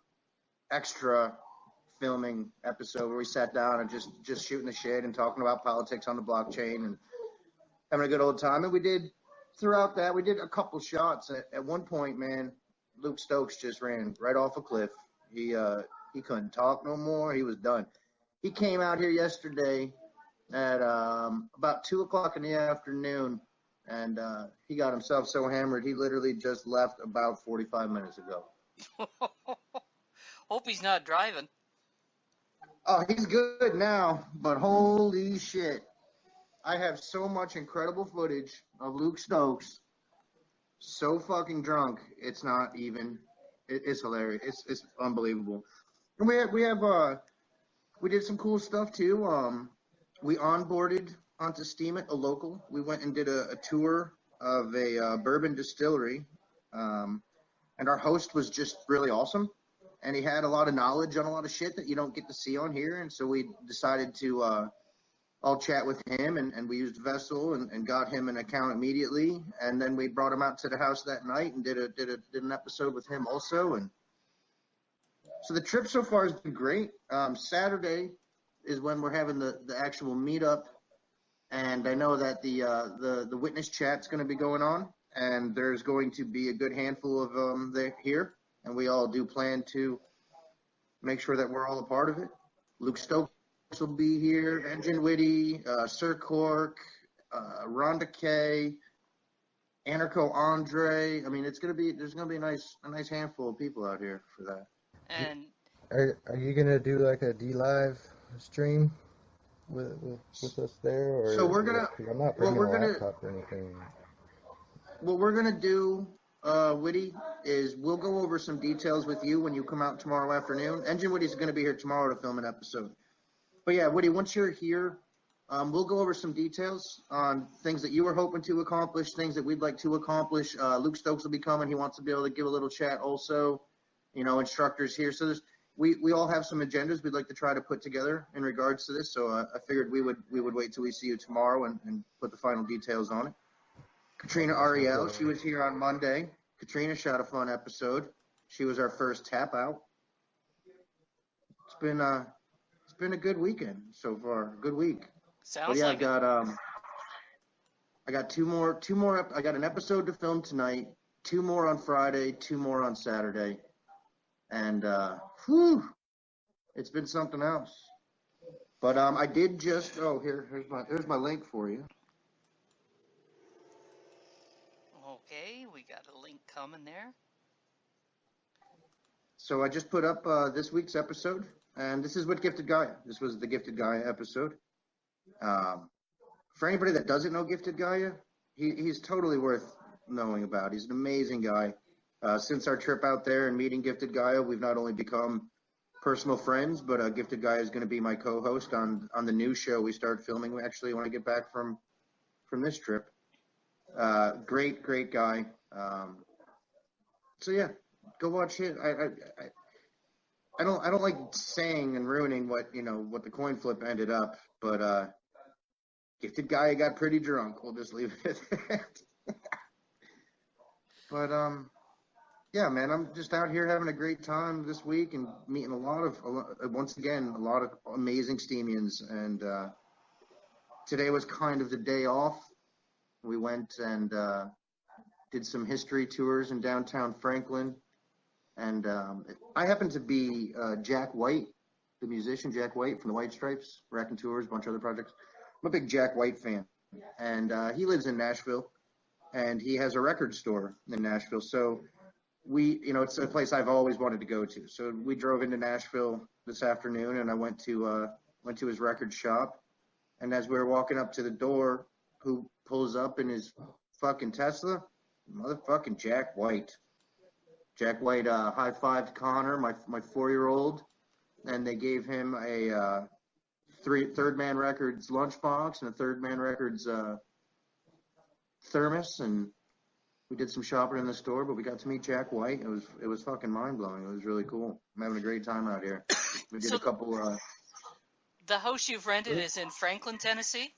extra filming episode where we sat down and just shooting the shit and talking about politics on the blockchain and having a good old time. And we did, throughout that, we did a couple shots. At one point, man, Luke Stokes just ran right off a cliff. He couldn't talk no more. He was done. He came out here yesterday at about 2 o'clock in the afternoon, and he got himself so hammered he literally just left about 45 minutes ago. Hope he's not driving. Oh, he's good now, but holy shit. I have so much incredible footage of Luke Stokes so fucking drunk, it's not even, it's hilarious. It's unbelievable. And we did some cool stuff too. We onboarded onto Steemit, a local. We went and did a tour of a bourbon distillery, and our host was just really awesome. And he had a lot of knowledge on a lot of shit that you don't get to see on here. And so we decided to all chat with him, and we used Vessel and got him an account immediately. And then we brought him out to the house that night and did an episode with him also. And so the trip so far has been great. Saturday is when we're having the actual meetup. And I know that the witness chat's going to be going on, and there's going to be a good handful of them here, and we all do plan to make sure that we're all a part of it. Luke Stokes will be here, Engine Witty, Sir Cork, Rhonda K, Anarcho Andre. I mean, there's going to be a nice handful of people out here for that. And are you gonna do like a D-Live stream with us there, or so we're gonna? I'm not bringing a laptop or anything. What we're gonna do, Witty, is we'll go over some details with you when you come out tomorrow afternoon. Engine Witty's going to be here tomorrow to film an episode. But yeah, Witty, once you're here, we'll go over some details on things that you were hoping to accomplish, things that we'd like to accomplish. Luke Stokes will be coming. He wants to be able to give a little chat also. Instructors here. So we all have some agendas we'd like to try to put together in regards to this. So I figured we would wait till we see you tomorrow and put the final details on it. Katrina Ariel, she was here on Monday. Katrina shot a fun episode. She was our first tap out. It's been a good weekend so far. Good week. Sounds like I got two more. I got an episode to film tonight. 2 more on Friday. 2 more on Saturday. and whew, it's been something else. But I did just here's my link for you. Okay, we got a link coming there. So I just put up this week's episode, and this is with Gifted Gaia. This was the Gifted Gaia episode. For anybody that doesn't know Gifted Gaia, he's totally worth knowing about. He's an amazing guy. Since our trip out there and meeting Gifted Gaia, we've not only become personal friends, but Gifted Gaia is going to be my co-host on the new show we start filming actually when I get back from this trip. Great guy. So yeah, go watch it. I don't like saying and ruining what the coin flip ended up, but Gifted Gaia got pretty drunk. We'll just leave it at that. But yeah, man, I'm just out here having a great time this week and meeting a lot of amazing Steamians. And today was kind of the day off. We went and did some history tours in downtown Franklin. And I happen to be Jack White, the musician Jack White from the White Stripes, Raconteurs, a bunch of other projects. I'm a big Jack White fan. And he lives in Nashville, and he has a record store in Nashville. So it's a place I've always wanted to go to. So we drove into Nashville this afternoon, and I went to his record shop. And as we were walking up to the door, who pulls up in his fucking Tesla? Motherfucking Jack White. Jack White high-fived Connor, my 4-year-old, and they gave him a Third Man Records lunchbox and a Third Man Records thermos, and we did some shopping in the store, but we got to meet Jack White. It was fucking mind-blowing. It was really cool. I'm having a great time out here. We did a couple... the house you've rented is in Franklin, Tennessee?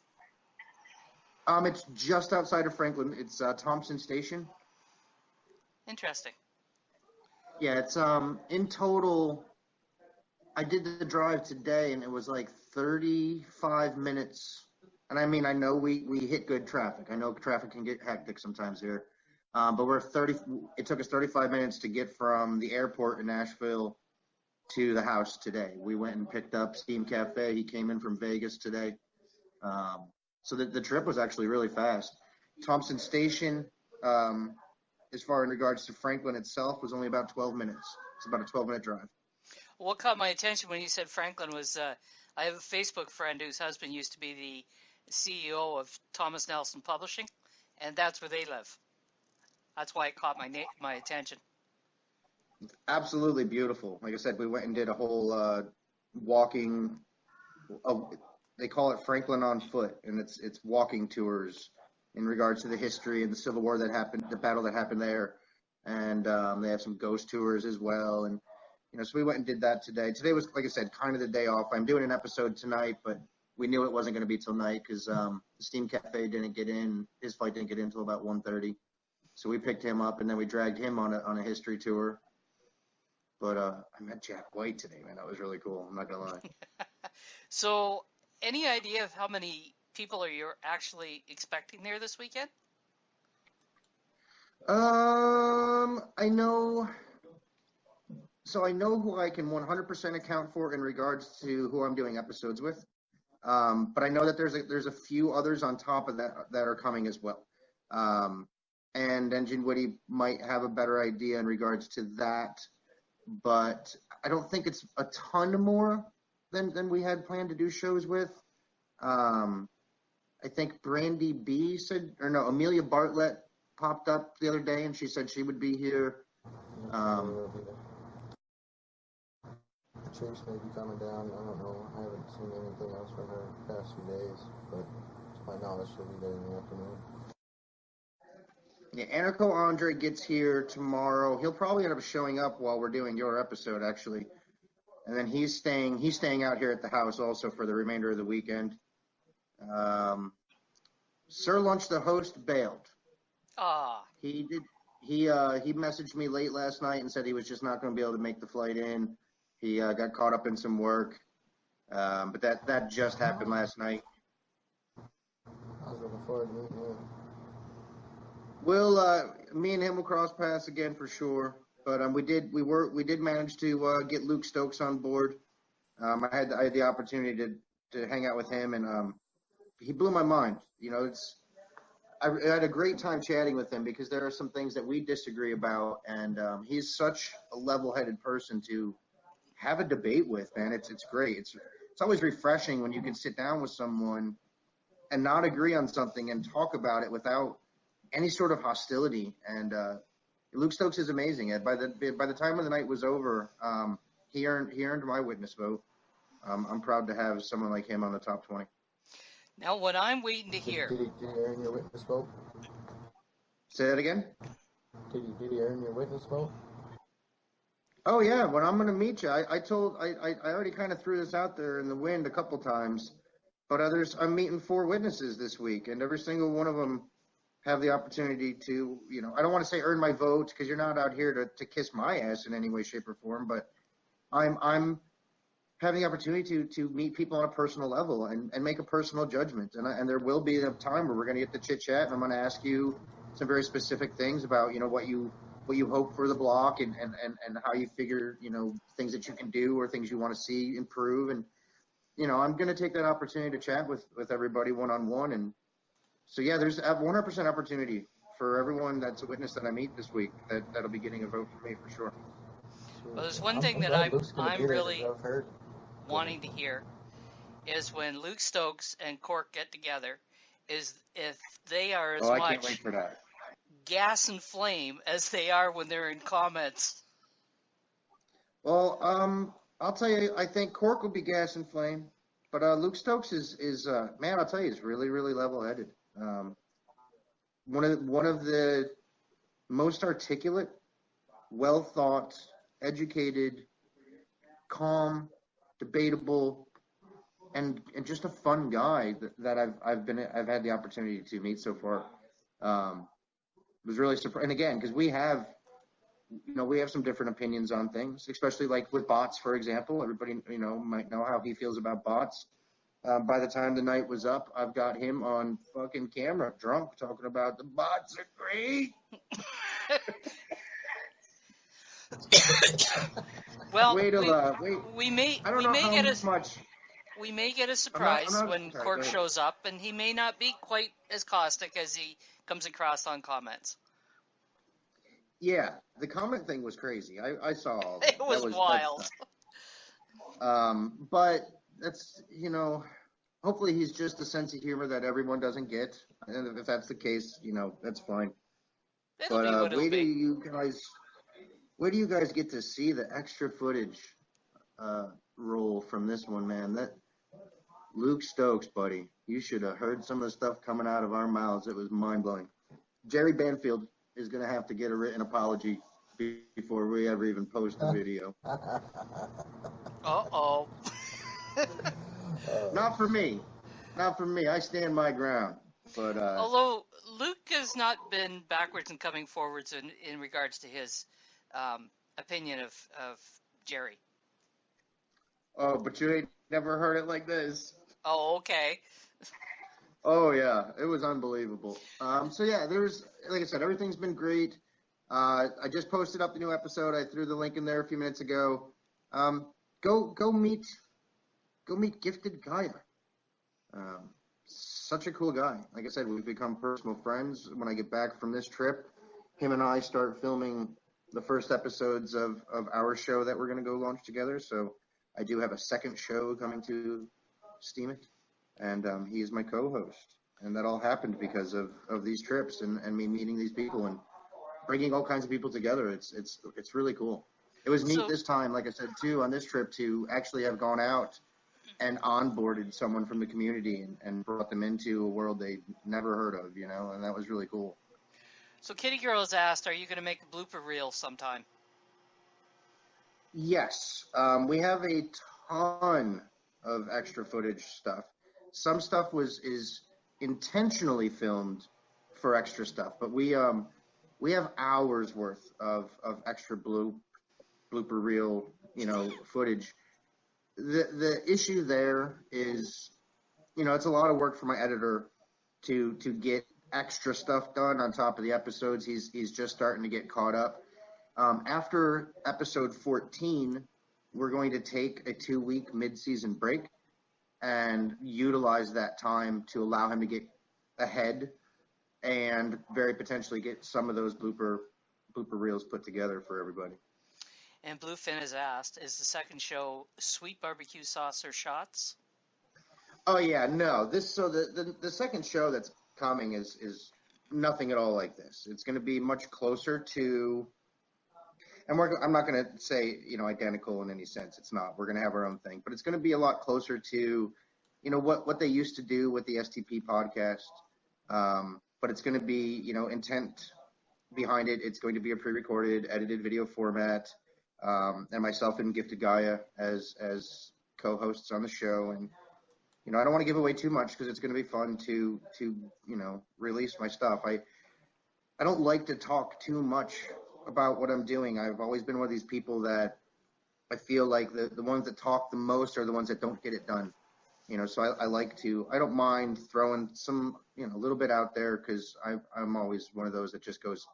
It's just outside of Franklin. It's Thompson Station. Interesting. Yeah, it's in total, I did the drive today, and it was like 35 minutes. And I mean, I know we hit good traffic. I know traffic can get hectic sometimes here. But it took us 35 minutes to get from the airport in Nashville to the house today. We went and picked up Steam Cafe. He came in from Vegas today. So the trip was actually really fast. Thompson Station, as far in regards to Franklin itself, was only about 12 minutes. It's about a 12-minute drive. What caught my attention when you said Franklin was, I have a Facebook friend whose husband used to be the CEO of Thomas Nelson Publishing, and that's where they live. That's why it caught my attention. Absolutely beautiful. Like I said, we went and did a whole walking. They call it Franklin on Foot, and it's walking tours in regards to the history and the Civil War that happened, the battle that happened there, and they have some ghost tours as well. And so we went and did that today. Today was, like I said, kind of the day off. I'm doing an episode tonight, but we knew it wasn't going to be till night because the Steam Cafe didn't get in. His flight didn't get in until about 1:30. So we picked him up, and then we dragged him on a history tour. But I met Jack White today, man. That was really cool. I'm not going to lie. So any idea of how many people are you actually expecting there this weekend? I know. So I know who I can 100% account for in regards to who I'm doing episodes with. But I know that there's a few others on top of that are coming as well. And Engine Woody might have a better idea in regards to that. But I don't think it's a ton more than we had planned to do shows with. I think Brandy B said, or no, Amelia Bartlett popped up the other day, and she said she would be here. Chase may be coming down. I don't know. I haven't seen anything else from her the past few days, but to my knowledge, she'll be there in the afternoon. Yeah, Anarcho Andre gets here tomorrow. He'll probably end up showing up while we're doing your episode, actually. And then he's staying out here at the house also for the remainder of the weekend. Sir Lunch, the host, bailed. He did. He messaged me late last night and said he was just not going to be able to make the flight in. He got caught up in some work, but that just happened last night. I was looking forward to meeting him. We'll me and him will cross paths again for sure. But we did manage to get Luke Stokes on board. I had the opportunity to hang out with him, and he blew my mind. I had a great time chatting with him because there are some things that we disagree about, and he's such a level-headed person to have a debate with, man. It's great. It's always refreshing when you can sit down with someone and not agree on something and talk about it without any sort of hostility. And Luke Stokes is amazing. And by the time when the night was over, he earned my witness vote. I'm proud to have someone like him on the top 20. Now, what I'm waiting to hear. Did he earn your witness vote? Say that again? Did he earn your witness vote? Oh yeah, when I'm going to meet you, I already kind of threw this out there in the wind a couple times, but I'm meeting 4 witnesses this week, and every single one of them have the opportunity to, I don't want to say earn my vote because you're not out here to kiss my ass in any way, shape, or form, but I'm having the opportunity to meet people on a personal level and make a personal judgment, and there will be a time where we're going to get to chit chat, and I'm going to ask you some very specific things about what you hope for the block and how you figure, things that you can do or things you want to see improve. And, I'm going to take that opportunity to chat with everybody one-on-one. And so, yeah, there's a 100% opportunity for everyone that's a witness that I meet this week that'll be getting a vote for me for sure. Well, there's one thing that I'm really wanting to hear is when Luke Stokes and Cork get together, is if they are as I much can't wait for that. gas and flame as they are when they're in comments. Well, I'll tell you, I think Cork will be gas and flame, but Luke Stokes is man, I'll tell you, he's really, really level-headed. One of the most articulate, well-thought, educated, calm, debatable, and just a fun guy that I've had the opportunity to meet so far. Was really surprised, and again, because we have some different opinions on things, especially like with bots, for example. Everybody, might know how he feels about bots. By the time the night was up, I've got him on fucking camera, drunk, talking about the bots are great. Well, we may get a surprise when Cork shows up, and he may not be quite as caustic as he comes across on comments. Yeah, the comment thing was crazy. I saw all that. It was wild. But that's, hopefully he's just a sense of humor that everyone doesn't get. And if that's the case, that's fine. But where do you guys get to see the extra footage roll from this one, man? That Luke Stokes, buddy, you should have heard some of the stuff coming out of our mouths. It was mind-blowing. Jerry Banfield is going to have to get a written apology before we ever even post the video. Uh-oh. Not for me. I stand my ground. But although Luke has not been backwards and coming forwards in regards to his opinion of Jerry. Oh, but you ain't never heard it like this. Oh, okay. Oh, yeah. It was unbelievable. So, yeah, like I said, everything's been great. I just posted up the new episode. I threw the link in there a few minutes ago. Go meet Gifted Gaia. Such a cool guy. Like I said, we've become personal friends. When I get back from this trip, him and I start filming the first episodes of our show that we're going to go launch together. So I do have a second show coming to Steam It. And he is my co-host. And that all happened because of these trips and me meeting these people and bringing all kinds of people together. It's really cool. It was neat this time, like I said, too, on this trip to actually have gone out and onboarded someone from the community and brought them into a world they'd never heard of, and that was really cool. So Kitty Girl has asked, are you going to make a blooper reel sometime? Yes. We have a ton of extra footage stuff. Some stuff is intentionally filmed for extra stuff, but we have hours worth of extra blooper reel, footage. The issue there is, it's a lot of work for my editor to get extra stuff done on top of the episodes. He's just starting to get caught up. After episode 14, we're going to take a 2-week mid-season break and utilize that time to allow him to get ahead and very potentially get some of those blooper reels put together for everybody. And Bluefin has asked, is the second show sweet barbecue sauce or shots? Oh yeah, no. The second show that's coming is nothing at all like this. It's going to be much closer to, and I'm not going to say identical in any sense. It's not. We're going to have our own thing, but it's going to be a lot closer to, what they used to do with the STP podcast. But it's going to be intent behind it. It's going to be a pre-recorded, edited video format, and myself and Gifted Gaia as co-hosts on the show. And I don't want to give away too much because it's going to be fun to release my stuff. I don't like to talk too much about what I'm doing. I've always been one of these people that I feel like the ones that talk the most are the ones that don't get it done. So I don't mind throwing some, a little bit out there because I'm always one of those that just goes,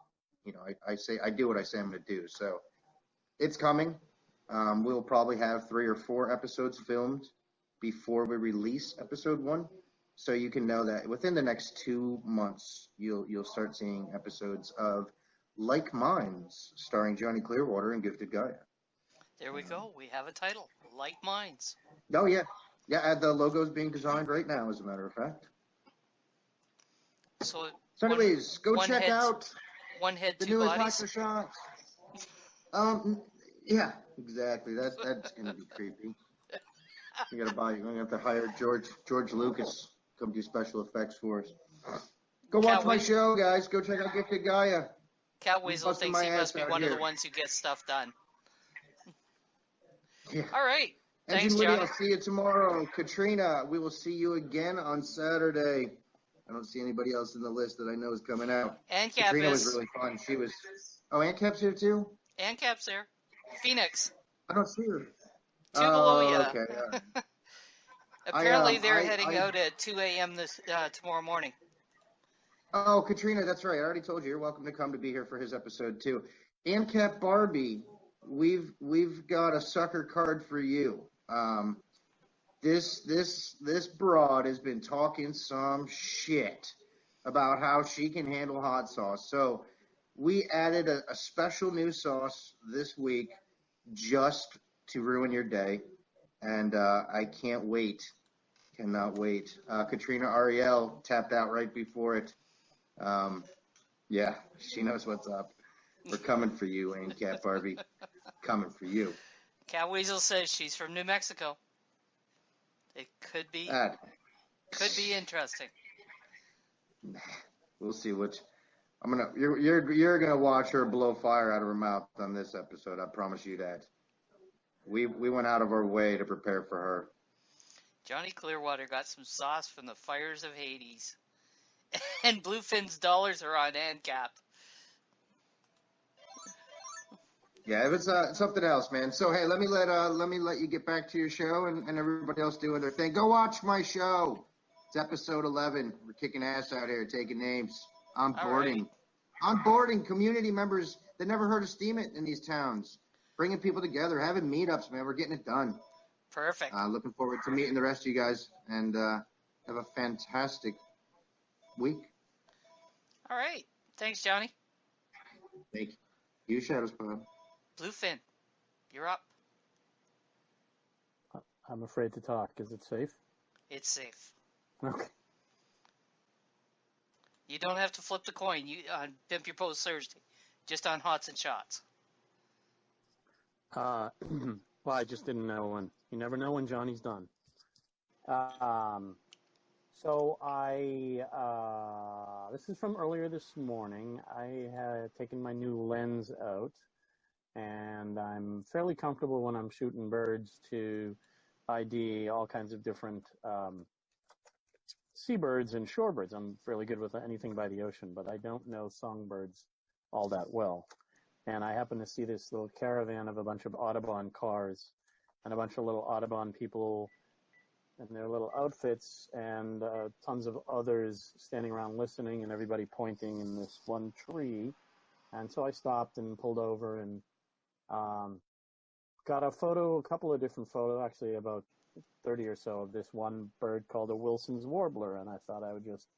I do what I say I'm going to do. So it's coming. We'll probably have 3 or 4 episodes filmed before we release episode 1. So you can know that within the next 2 months, you'll start seeing episodes of Like Minds, starring Johnny Clearwater and Gifted Gaia. There we go. We have a title, Like Minds. Oh, yeah. Yeah, the logo's being designed right now, as a matter of fact. So anyways, go check out One Head, the Two new Bodies. Apocalypse shots. Yeah, exactly. That's going to be creepy. You're going to have to hire George Lucas come do special effects for us. Go watch my show, guys. Go check out Gifted Gaia. Cat Weasel thinks he must be one of the ones who gets stuff done. Yeah. All right. Thanks, Engine Woody, Johnny. I'll see you tomorrow. Katrina, we will see you again on Saturday. I don't see anybody else in the list that I know is coming out. And Cap Katrina is. was really fun. She was. Oh, Ancap's here too? Ancap's there. Phoenix. I don't see her. 2 below you. Okay. Yeah. Apparently they're heading out at 2 a.m. this tomorrow morning. Oh, Katrina, that's right. I already told you. You're welcome to come to be here for his episode too. Ancap Barbie, we've got a sucker card for you. This broad has been talking some shit about how she can handle hot sauce. So we added a special new sauce this week just to ruin your day. And I can't wait. Cannot wait. Katrina Ariel tapped out right before it. Yeah, she knows what's up. We're coming for you, Cat Barbie. Coming for you. Cat Weasel says she's from New Mexico. It could be interesting. We'll see which. You're gonna watch her blow fire out of her mouth on this episode. I promise you that. We went out of our way to prepare for her. Johnny Clearwater got some sauce from the fires of Hades. And Bluefin's dollars are on Ancap. Yeah, it was something else, man. So hey, let me let you get back to your show and everybody else doing their thing. Go watch my show. It's episode 11. We're kicking ass out here, taking names, onboarding, community members that never heard of Steam It in these towns, bringing people together, having meetups, man. We're getting it done. Perfect. Looking forward to meeting the rest of you guys, and have a fantastic week. All right. Thanks, Johnny. Thank you. Shadows Pub. Bluefin, you're up. I'm afraid to talk. Is it safe? It's safe. Okay. You don't have to flip the coin on Pimp Your Post Thursday, just on Hots and Shots. Well, I just didn't know when. You never know when Johnny's done. So this is from earlier this morning. I had taken my new lens out, and I'm fairly comfortable when I'm shooting birds to ID all kinds of different seabirds and shorebirds. I'm fairly good with anything by the ocean, but I don't know songbirds all that well. And I happen to see this little caravan of a bunch of Audubon cars and a bunch of little Audubon people in their little outfits, and tons of others standing around listening, and everybody pointing in this one tree. And so I stopped and pulled over and got a couple of different photos, actually about 30 or so of this one bird called a Wilson's warbler. And I thought I would just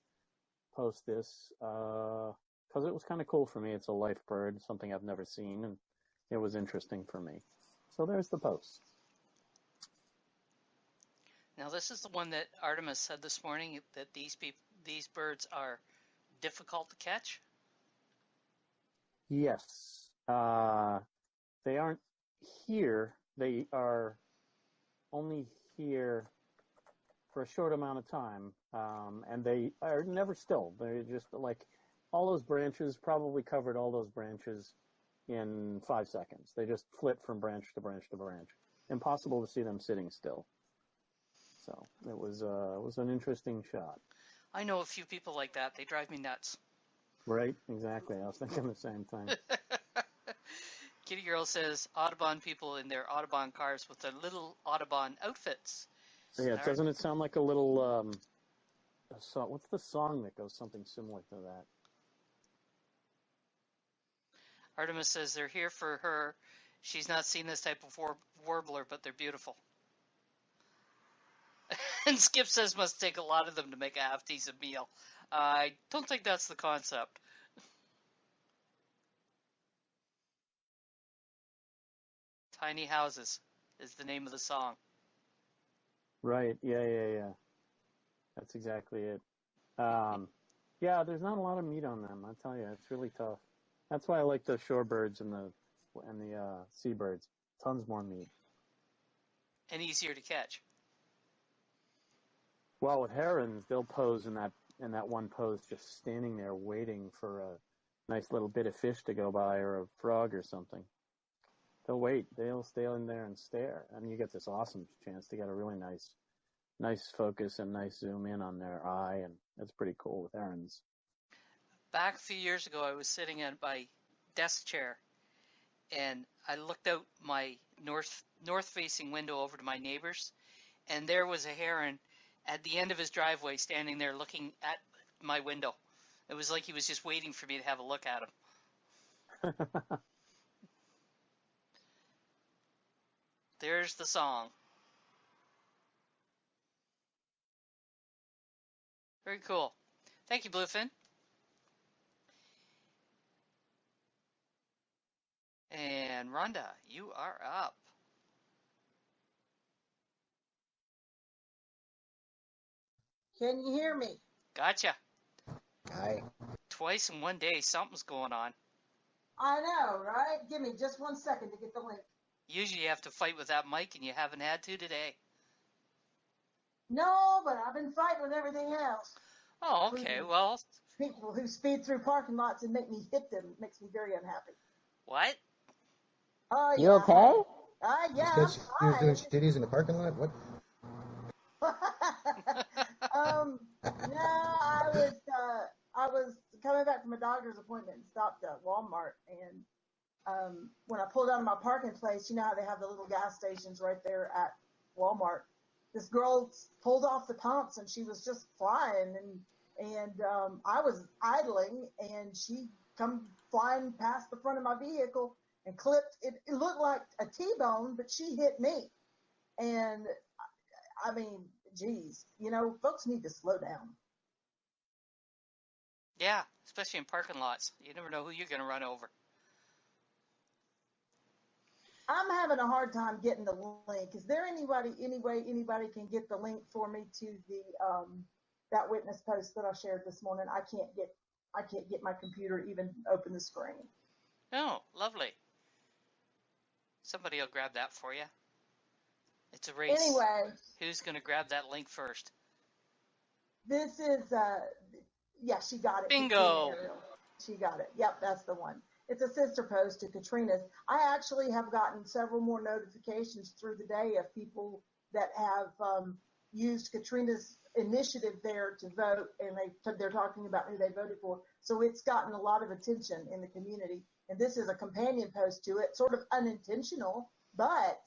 post this because it was kind of cool for me. It's a life bird, something I've never seen, and it was interesting for me. So there's the post. Now this is the one that Artemis said this morning, that these birds are difficult to catch. Yes. They aren't here. They are only here for a short amount of time. And they are never still. They're just like all those branches, probably covered all those branches in 5 seconds. They just flit from branch to branch to branch. Impossible to see them sitting still. So it was an interesting shot. I know a few people like that. They drive me nuts. Right? Exactly. I was thinking the same thing. Kitty Girl says Audubon people in their Audubon cars with their little Audubon outfits. Yeah, doesn't it sound like a little what's the song that goes something similar to that? Artemis says they're here for her. She's not seen this type of warbler, but they're beautiful. And Skip says must take a lot of them to make a half-decent meal. I don't think that's the concept. Tiny Houses is the name of the song. Right. Yeah. That's exactly it. Yeah, there's not a lot of meat on them. I tell you, it's really tough. That's why I like the shorebirds and the seabirds. Tons more meat. And easier to catch. Well, with herons, they'll pose in that one pose, just standing there waiting for a nice little bit of fish to go by or a frog or something. They'll wait. They'll stay in there and stare, and you get this awesome chance to get a really nice focus and nice zoom in on their eye, and it's pretty cool with herons. Back a few years ago, I was sitting at my desk chair, and I looked out my north-facing window over to my neighbors, and there was a heron at the end of his driveway standing there looking at my window. It was like he was just waiting for me to have a look at him. There's the song. Very cool. Thank you, Bluefin. And Rhonda, you are up. Can you hear me? Gotcha. Hi. Twice in one day, something's going on. I know, right? Give me just 1 second to get the link. Usually you have to fight with that mic, and you haven't had to today. No, but I've been fighting with everything else. Oh, okay. Well, people who speed through parking lots and make me hit them makes me very unhappy. What? Oh, You okay? Yeah, You said she was doing shitties in the parking lot? What? No, I was coming back from a doctor's appointment and stopped at Walmart, and when I pulled out of my parking place, you know how they have the little gas stations right there at Walmart. This girl pulled off the pumps and she was just flying, and I was idling, and she come flying past the front of my vehicle and clipped. It looked like a T-bone, but she hit me, and I mean, geez, folks need to slow down. Yeah, especially in parking lots. You never know who you're going to run over. I'm having a hard time getting the link. Is there any way anybody can get the link for me to the that witness post that I shared this morning? I can't get my computer to even open the screen. Oh, lovely. Somebody will grab that for you. It's a race. Anyway. Who's going to grab that link first? This is, yeah, she got it. Bingo. She got it. Yep, that's the one. It's a sister post to Katrina's. I actually have gotten several more notifications through the day of people that have used Katrina's initiative there to vote, and they're talking about who they voted for. So it's gotten a lot of attention in the community. And this is a companion post to it, sort of unintentional, but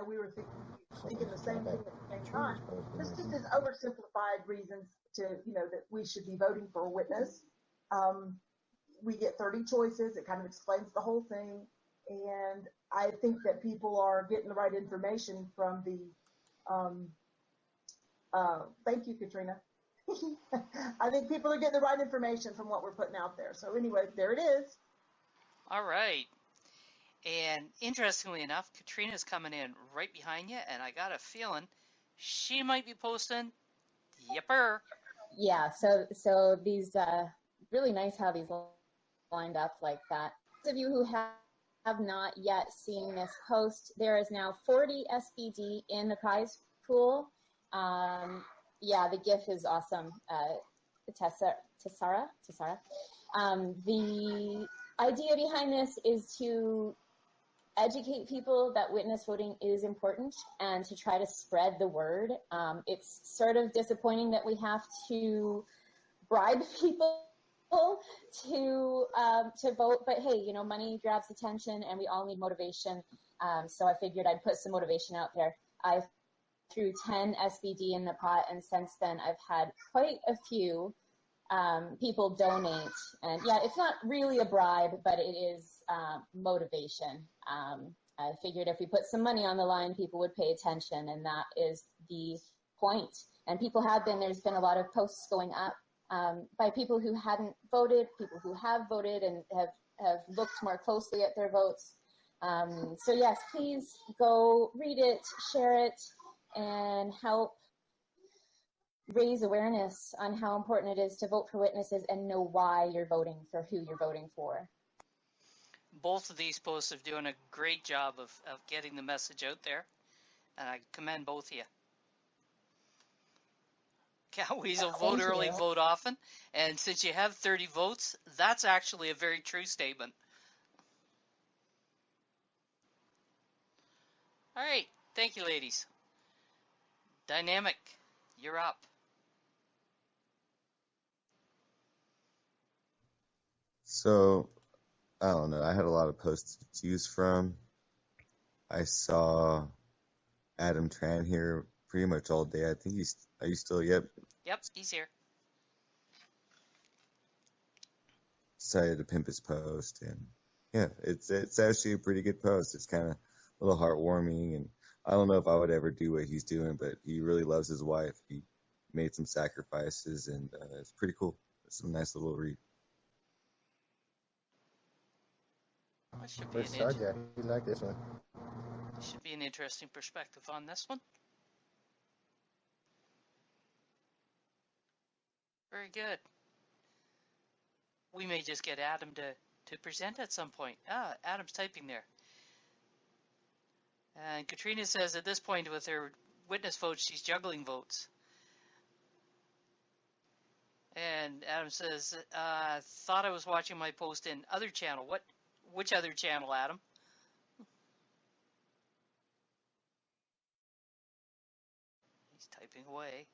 we were thinking the same thing at the same time. This just is oversimplified reasons to, that we should be voting for a witness. we get 30 choices. It kind of explains the whole thing. And I think that people are getting the right information from the, thank you, Katrina. I think people are getting the right information from what we're putting out there. So anyway, there it is. All right. And interestingly enough, Katrina's coming in right behind you, and I got a feeling she might be posting Yipper. Yeah, so these really nice how these lined up like that. Those of you who have not yet seen this post, there is now 40 SBD in the prize pool. Yeah, the GIF is awesome. Tessara. The idea behind this is to educate people that witness voting is important and to try to spread the word. It's sort of disappointing that we have to bribe people to vote, but hey, you know, money grabs attention and we all need motivation. So I figured I'd put some motivation out there. I threw 10 SBD in the pot, and since then I've had quite a few people donate. And yeah, it's not really a bribe, but it is motivation. I figured if we put some money on the line, people would pay attention, and that is the point. And people have been, there's been a lot of posts going up by people who hadn't voted, people who have voted and have looked more closely at their votes. So yes, please go read it, share it, and help raise awareness on how important it is to vote for witnesses and know why you're voting for who you're voting for. Both of these posts are doing a great job of getting the message out there, and I commend both of you. Cat Weasel, vote early, vote often, and since you have 30 votes, that's actually a very true statement. All right, thank you, ladies. Dynamic, you're up. So, I don't know. I had a lot of posts to choose from. I saw Adam Tran here pretty much all day. I think are you still, yep, He's here. decided to pimp his post, and yeah, it's actually a pretty good post. It's kind of a little heartwarming, and I don't know if I would ever do what he's doing, but he really loves his wife. He made some sacrifices, and it's pretty cool. It's a nice little read. First start, yeah, you like this one. Should be an interesting perspective on this one. Very good. We may just get Adam to present at some point. Adam's typing there. And Katrina says at this point with her witness votes, she's juggling votes. And Adam says, thought I was watching my post in other channel. Which other channel, Adam? He's typing away.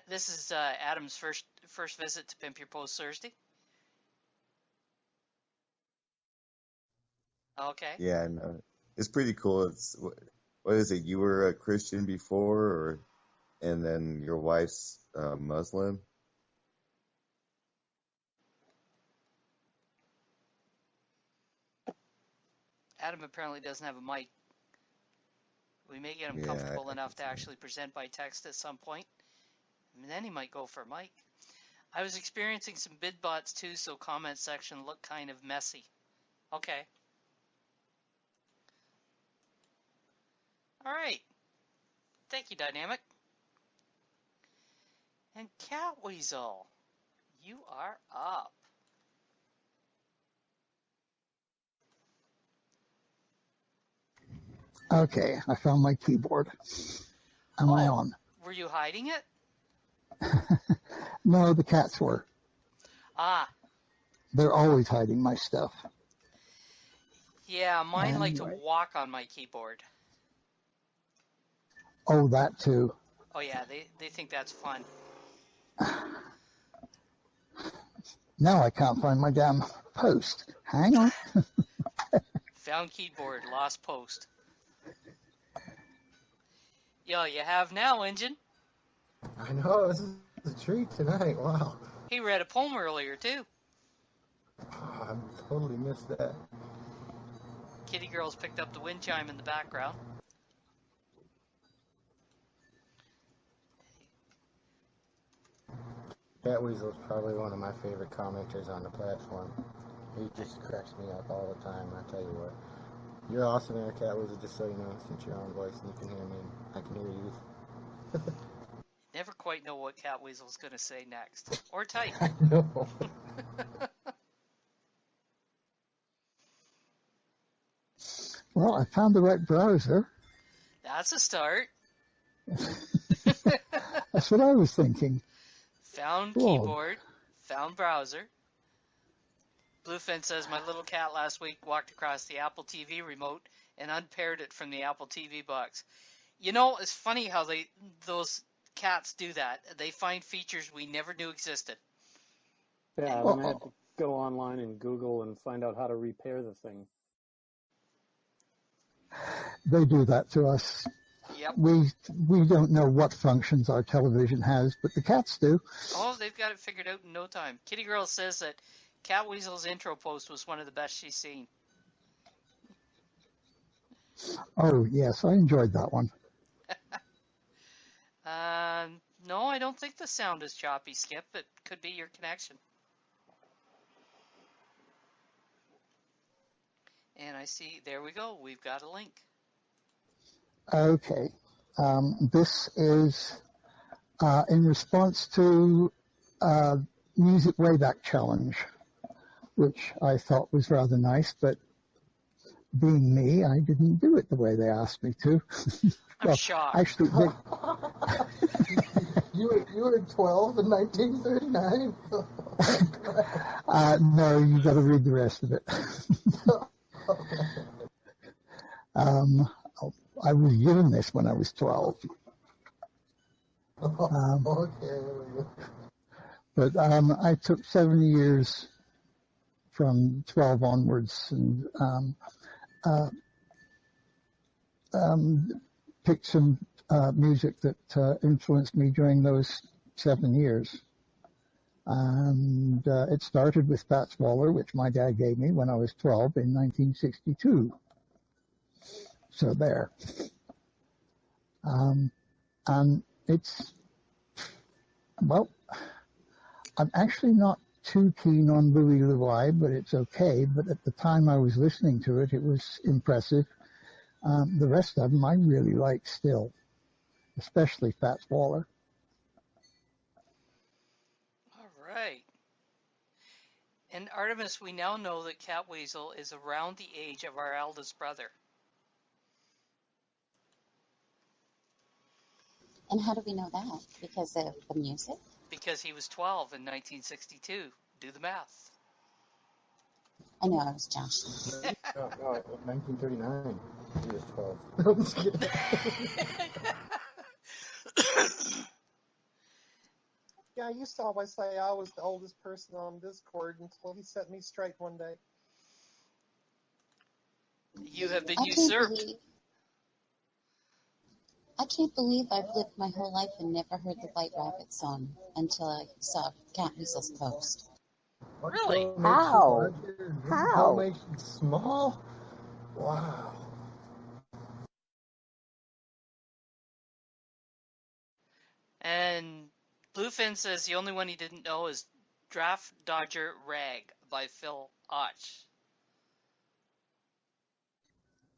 This is Adam's first visit to Pimp Your Post Thursday. Okay. Yeah, I know. It's pretty cool. It's what is it? You were a Christian before, and then your wife's Muslim. Adam apparently doesn't have a mic. We may get him comfortable enough to actually present by text at some point. And then he might go for a mic. I was experiencing some bid bots too, so comment section looked kind of messy. Okay. All right. Thank you, Dynamic. And Cat Weasel, you are up. Okay, I found my keyboard. Am I on? Were you hiding it? No, the cats were. Ah. They're always hiding my stuff. Yeah, mine like to walk on my keyboard. Oh, that too. Oh yeah, they think that's fun. Now I can't find my damn post. Hang on. Found keyboard, lost post. Yo, you have now, Engine. I know, this is a treat tonight. Wow. He read a poem earlier, too. Oh, I totally missed that. Kitty Girl's picked up the wind chime in the background. Cat Weasel's probably one of my favorite commenters on the platform. He just cracks me up all the time, I tell you what. You're awesome there, Cat Weasel, just so you know, since you're on voice and you can hear me, I can hear you. Never quite know what Cat Weasel's going to say next. Or type. I know. Well, I found the right browser. That's a start. That's what I was thinking. Found Cool. keyboard. Found browser. Bluefin says, my little cat last week walked across the Apple TV remote and unpaired it from the Apple TV box. You know, it's funny how those cats do that. They find features we never knew existed. Yeah, then I had to go online and Google and find out how to repair the thing. They do that to us. Yep. We don't know what functions our television has, but the cats do. Oh, they've got it figured out in no time. Kitty Girl says that Cat Weasel's intro post was one of the best she's seen. Oh, yes, I enjoyed that one. No, I don't think the sound is choppy, Skip. It could be your connection. And I see, there we go. We've got a link. Okay. This is in response to Music Wayback Challenge, which I thought was rather nice, but being me, I didn't do it the way they asked me to. I'm shocked. Actually, You were 12 in 1939? no, you got to read the rest of it. I was given this when I was 12. Okay. But I took 7 years from 12 onwards and picked some music that influenced me during those 7 years. And it started with Fats Waller, which my dad gave me when I was 12 in 1962. So there. And it's, well, I'm actually not too keen on Louie Louie, but it's okay. But at the time I was listening to it, it was impressive. The rest of them I really like still, especially Fats Waller. All right. And Artemis, we now know that Cat Weasel is around the age of our eldest brother. And how do we know that? Because of the music? Because he was 12 in 1962. Do the math. I know, I was joshing. No, 1939. He was 12. I'm just kidding. Yeah, I used to always say I was the oldest person on Discord until he set me straight one day. You have been usurped. I can't believe I've lived my whole life and never heard the White Rabbit song until I saw Cat Weasel's post. Really? How? How? Makes it small? Wow. And Bluefin says the only one he didn't know is Draft Dodger Rag by Phil Otch.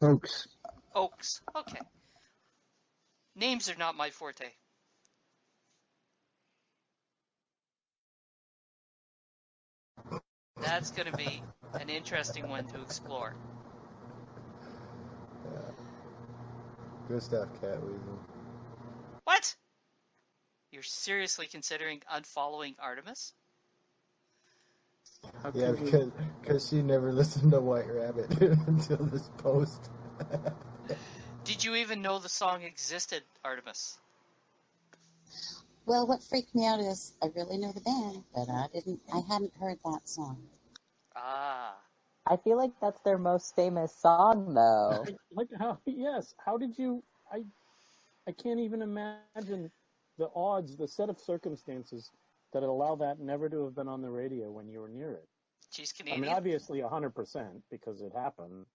Oaks. Oaks. Okay. Names are not my forte. That's going to be an interesting one to explore. Yeah. Good stuff, Cat Weasel. What? You're seriously considering unfollowing Artemis? Yeah, because she never listened to White Rabbit until this post. Did you even know the song existed, Artemis? Well, what freaked me out is I really know the band, but I hadn't heard that song. Ah. I feel like that's their most famous song, though. How did you, I can't even imagine the odds, the set of circumstances that allow that never to have been on the radio when you were near it. She's I mean, Canadian? obviously 100% because it happened.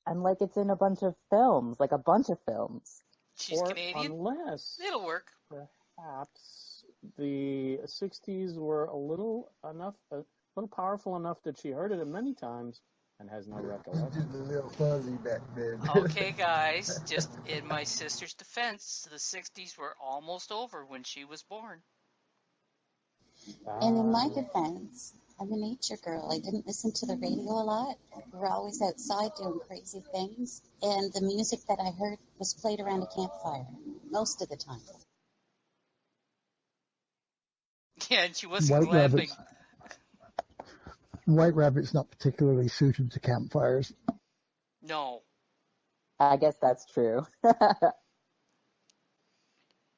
And like it's in a bunch of films, like a bunch of films. She's Or Canadian? unless It'll work. perhaps the 60s were a little powerful enough that she heard it many times and has no recollection. Just a little fuzzy back then. Okay, guys, just in my sister's defense, the 60s were almost over when she was born. And in my defense, I'm a nature girl. I didn't listen to the radio a lot. We were always outside doing crazy things. And the music that I heard was played around a campfire most of the time. Yeah, and she wasn't glamping. White Rabbit's not particularly suited to campfires. No. I guess that's true.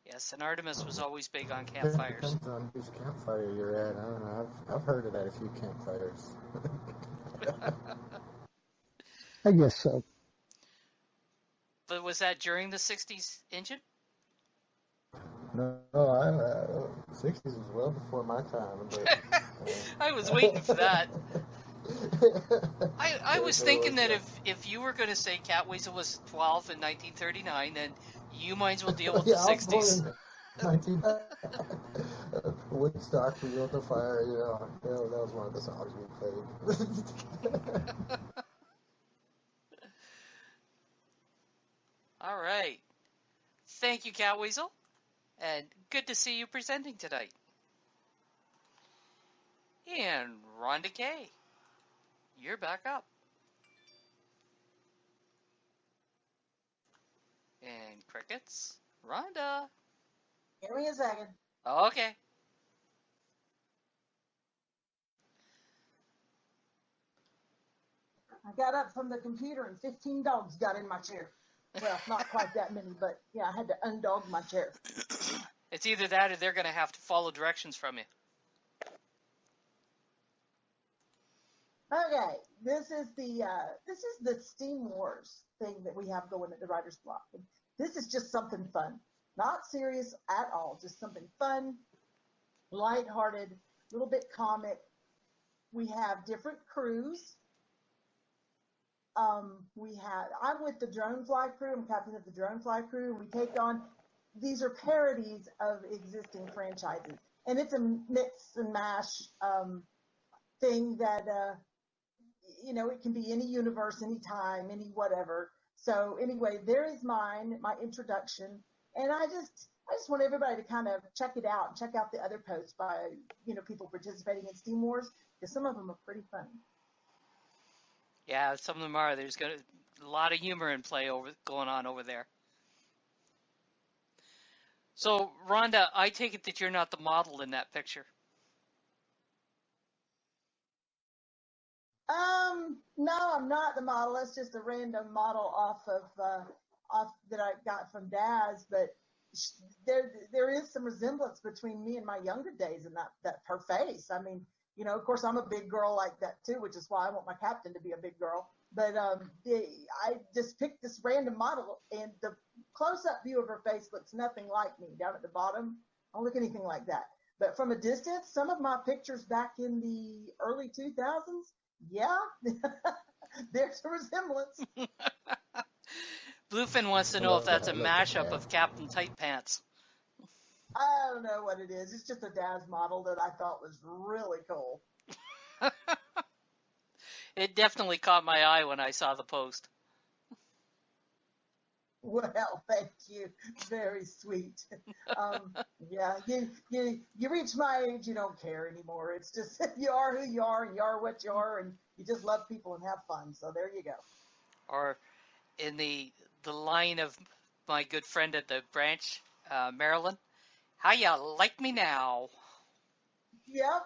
Yes, and Artemis was always big on campfires. Depends on whose campfire you're at. I don't know. I've heard it at a few campfires. I guess so. But was that during the 60s, Injun? No, 60s was well before my time. But, I was waiting for that. I was thinking that if you were going to say Catweasel was 12 in 1939, then you might as well deal with the 60s. 19 Woodstock, we built a fire, that was one of the songs we played. All right. Thank you, Catweasel. And good to see you presenting tonight. And Rhonda Kay, you're back up. And crickets, Rhonda. Give me a second. Okay. I got up from the computer and 15 dogs got in my chair. Well, not quite that many, but yeah, I had to undog my chair. It's either that or they're going to have to follow directions from you. Okay, this is the Steam Wars thing that we have going at the Writer's Block. And this is just something fun, not serious at all, just something fun, lighthearted, a little bit comic. We have different crews. I'm with the Dronefly crew. I'm captain of the Dronefly crew. We take on, these are parodies of existing franchises. And it's a mix and mash thing that, it can be any universe, any time, any whatever. So anyway, there is my introduction. And I just want everybody to kind of check it out and check out the other posts by, people participating in Steam Wars, because some of them are pretty funny. Yeah, some of them are. There's a lot of humor in play going on over there. So, Rhonda, I take it that you're not the model in that picture. No, I'm not the model. It's just a random model off that I got from Daz. But there is some resemblance between me and my younger days and that her face. I mean, of course, I'm a big girl like that too, which is why I want my captain to be a big girl. But I just picked this random model, and the close-up view of her face looks nothing like me. Down at the bottom, I don't look anything like that. But from a distance, some of my pictures back in the early 2000s, yeah, there's a resemblance. Bluefin wants to know if that's a mashup of Captain Tight Pants. I don't know what it is. It's just a Daz model that I thought was really cool. It definitely caught my eye when I saw the post. Well, thank you. Very sweet. Yeah, you reach my age, you don't care anymore. It's just you are who you are, and you are what you are, and you just love people and have fun. So there you go. Or in the line of my good friend at the branch, Marilyn, how ya like me now? Yep.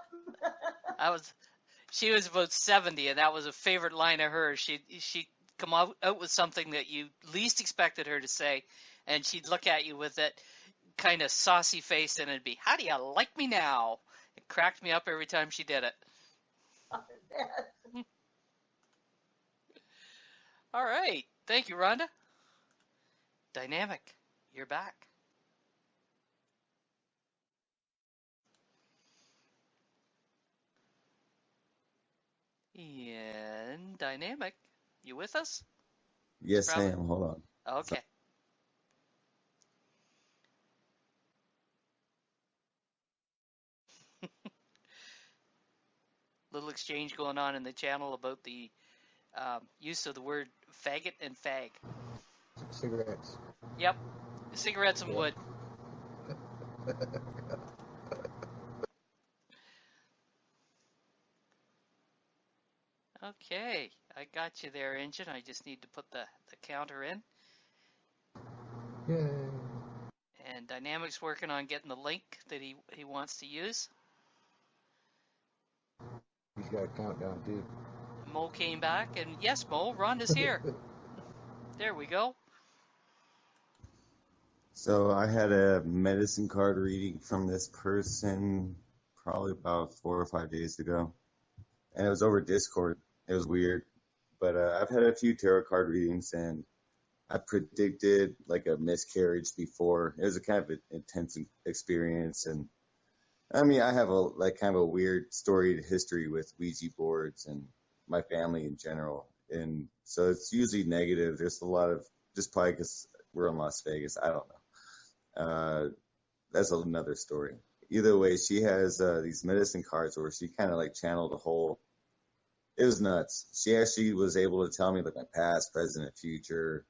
She was about 70, and that was a favorite line of hers. She'd come out with something that you least expected her to say, and she'd look at you with that kind of saucy face, and it'd be, how do you like me now? It cracked me up every time she did it. All right. Thank you, Rhonda. Dynamic, you're back. And Dynamic, you with us? Yes, I am. Hold on. Okay. Little exchange going on in the channel about the use of the word faggot and fag. Cigarettes. Yep. Cigarettes and wood. Okay, I got you there, Engine. I just need to put the counter in. Yay. And Dynamic's working on getting the link that he wants to use. He's got a countdown, too. Mo came back, and yes, Mo, Rhonda's here. There we go. So I had a medicine card reading from this person probably about 4 or 5 days ago. And it was over Discord. It was weird. But I've had a few tarot card readings, and I predicted like a miscarriage before. It was a kind of an intense experience. And I mean, I have a kind of a weird storied history with Ouija boards and my family in general. And so it's usually negative. There's a lot of, just probably because we're in Las Vegas. I don't know. That's another story. Either way, she has these medicine cards where she kind of like channeled a whole. It was nuts. She actually was able to tell me like my past, present, and future,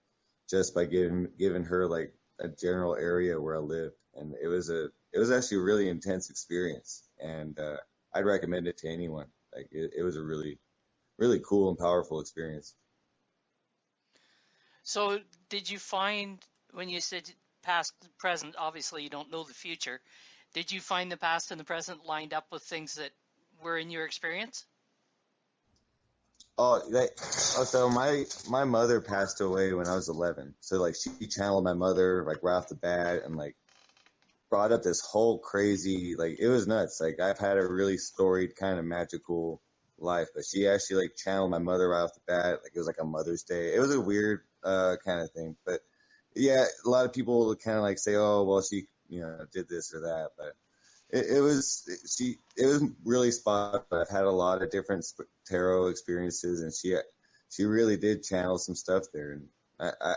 just by giving her like a general area where I lived, and it was actually a really intense experience, and I'd recommend it to anyone. Like it was a really, really cool and powerful experience. So did you find, when you said past, present, obviously you don't know the future, did you find the past and the present lined up with things that were in your experience? So my mother passed away when I was 11. So like she channeled my mother like right off the bat, and like brought up this whole crazy, like it was nuts. Like I've had a really storied kind of magical life, but she actually like channeled my mother right off the bat. Like it was like a Mother's Day. It was a weird kind of thing, but yeah, a lot of people kind of like say, oh well, she did this or that, but it was really spot on. I've had a lot of different tarot experiences, and she really did channel some stuff there, and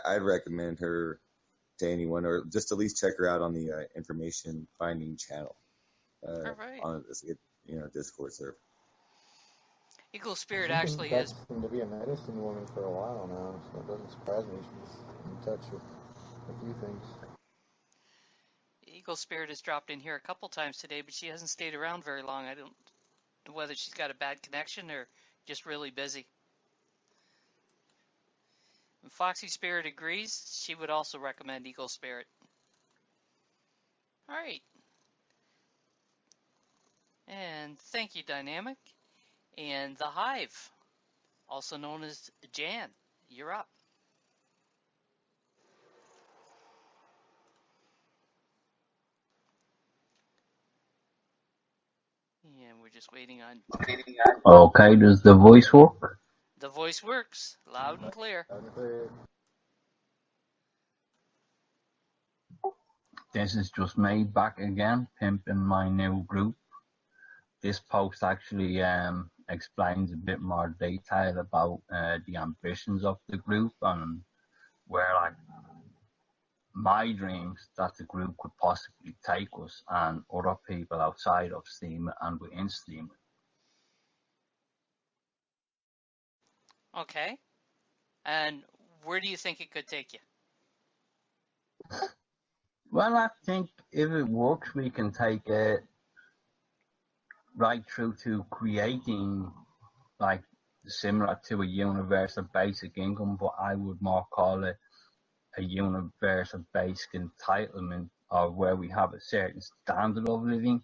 I'd recommend her to anyone, or just at least check her out on the information finding channel on this Discord server. Eagle Spirit She's actually been is. practicing to be a medicine woman for a while now, so it doesn't surprise me she's in touch with a few things. Eagle Spirit has dropped in here a couple times today, but she hasn't stayed around very long. I don't know whether she's got a bad connection or just really busy. And Foxy Spirit agrees. She would also recommend Eagle Spirit. All right. And thank you, Dynamic. And The Hive, also known as Jan, you're up. And we're just waiting on. Okay, does the voice work? The voice works, loud and clear. This is just me back again, Pimp in my new group. This post actually explains a bit more detail about the ambitions of the group and where my dreams that the group could possibly take us and other people outside of Steam and within Steam. Okay. And where do you think it could take you? Well, I think if it works, we can take it right through to creating like similar to a universal basic income, but I would more call it a universal basic entitlement, or where we have a certain standard of living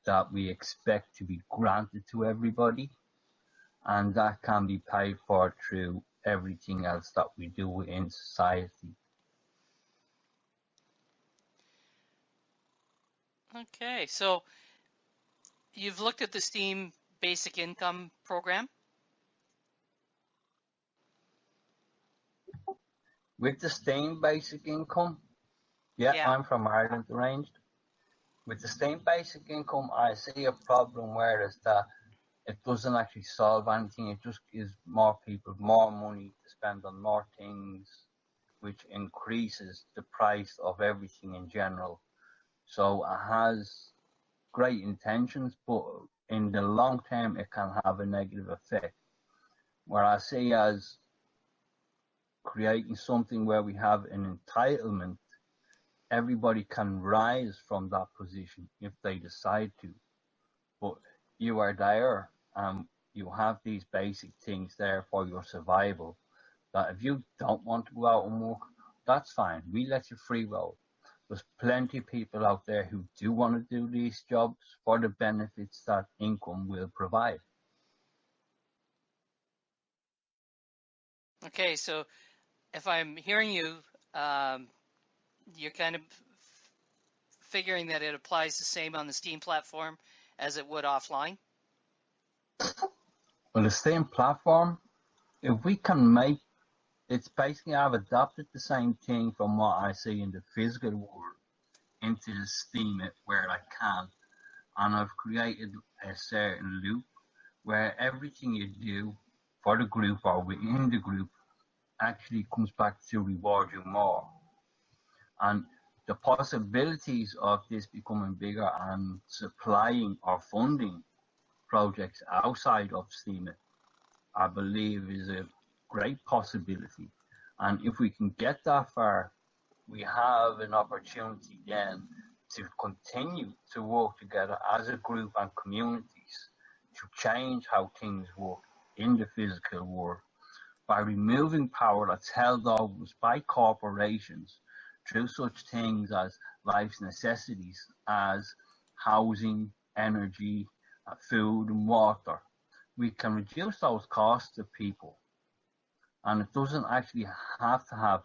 that we expect to be granted to everybody, and that can be paid for through everything else that we do in society. Okay, so you've looked at the Steam Basic Income program? With the Steam Basic Income, yeah. I'm from Ireland arranged. With the Steam Basic Income, I see a problem where is that it doesn't actually solve anything. It just gives more people more money to spend on more things, which increases the price of everything in general. So it has great intentions, but in the long term, it can have a negative effect. Where I see as creating something where we have an entitlement, everybody can rise from that position if they decide to. But you are there, you have these basic things there for your survival, that if you don't want to go out and work, that's fine. We let you free roll. There's plenty of people out there who do want to do these jobs for the benefits that income will provide. Okay, so if I'm hearing you, you're kind of figuring that it applies the same on the Steam platform as it would offline? On the Steam platform, if we can make, it's basically I've adopted the same thing from what I see in the physical world into the Steam where I can. And I've created a certain loop where everything you do for the group or within the group actually comes back to reward you more. And the possibilities of this becoming bigger and supplying or funding projects outside of Steam, I believe, is a great possibility. And if we can get that far, we have an opportunity then to continue to work together as a group and communities to change how things work in the physical world by removing power that's held over us by corporations through such things as life's necessities as housing, energy, food and water. We can reduce those costs to people, and it doesn't actually have to have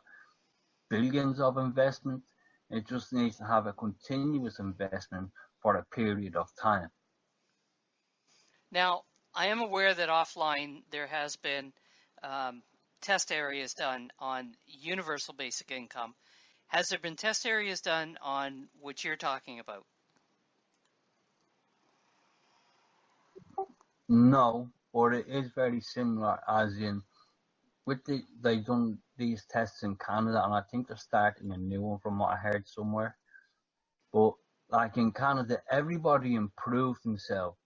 billions of investment. It just needs to have a continuous investment for a period of time. Now, I am aware that offline there has been test areas done on universal basic income. Has there been test areas done on what you're talking about? No, but it is very similar, as in they've done these tests in Canada, and I think they're starting a new one from what I heard somewhere. But like in Canada, everybody improved themselves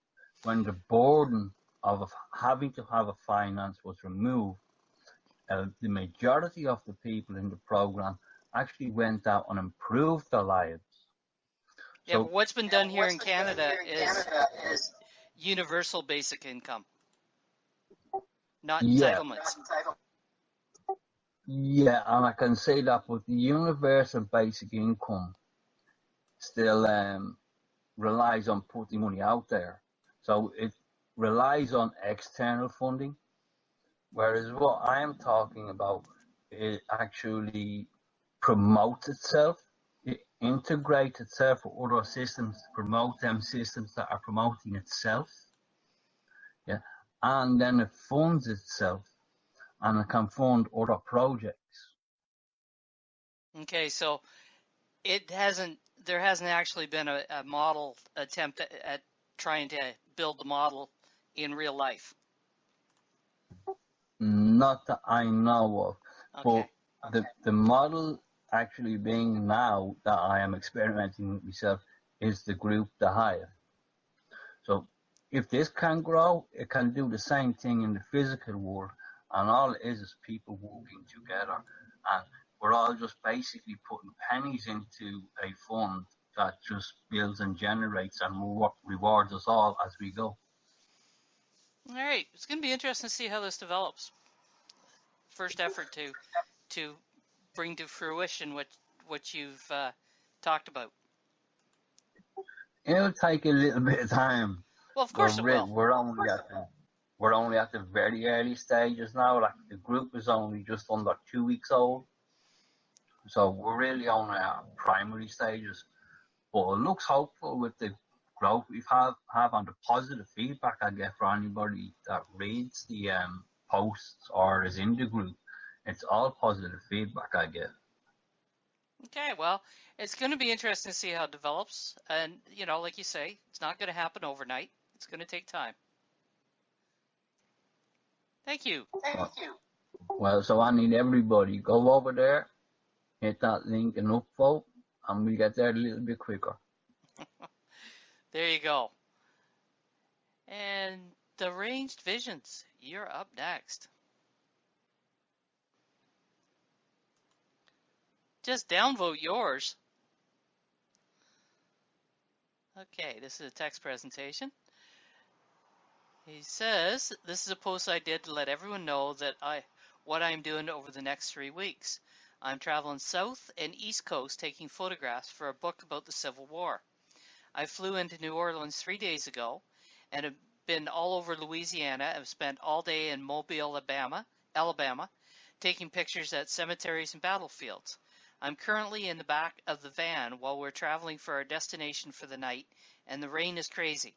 when the burden of having to have a finance was removed. The majority of the people in the program actually went out and improved their lives. Yeah, but what's been done here in Canada is universal basic income, not entitlements. Yeah, and I can say that, but the universal basic income still relies on putting money out there. So it relies on external funding, whereas what I am talking about, it actually promotes itself, it integrates itself with other systems, promote them systems that are promoting itself, yeah, and then it funds itself, and it can fund other projects. Okay, so there hasn't actually been a model attempt at trying to build the model in real life. Not that I know of, okay. But the model actually being now that I am experimenting with myself is the group the hire. So if this can grow, it can do the same thing in the physical world, and all it is people working together, and we're all just basically putting pennies into a fund that just builds and generates and rewards us all as we go. All right, it's going to be interesting to see how this develops. First effort to bring to fruition what you've talked about. It'll take a little bit of time. Well, of course it will. We're only at the very early stages now. Like the group is only just under 2 weeks old, so we're really only at primary stages. But it looks hopeful with the growth we've have and the positive feedback I get for anybody that reads the posts or is in the group. It's all positive feedback I get. Okay, well, it's going to be interesting to see how it develops. And, like you say, it's not going to happen overnight. It's going to take time. Thank you. Well, so I need everybody go over there, hit that link and upvote, and we get there a little bit quicker. There you go. And the Ranged Visions, you're up next. Just downvote yours. Okay, this is a text presentation. He says, this is a post I did to let everyone know that what I'm doing over the next 3 weeks. I'm traveling south and east coast taking photographs for a book about the Civil War. I flew into New Orleans 3 days ago and have been all over Louisiana. I've spent all day in Mobile, Alabama, taking pictures at cemeteries and battlefields. I'm currently in the back of the van while we're traveling for our destination for the night, and the rain is crazy.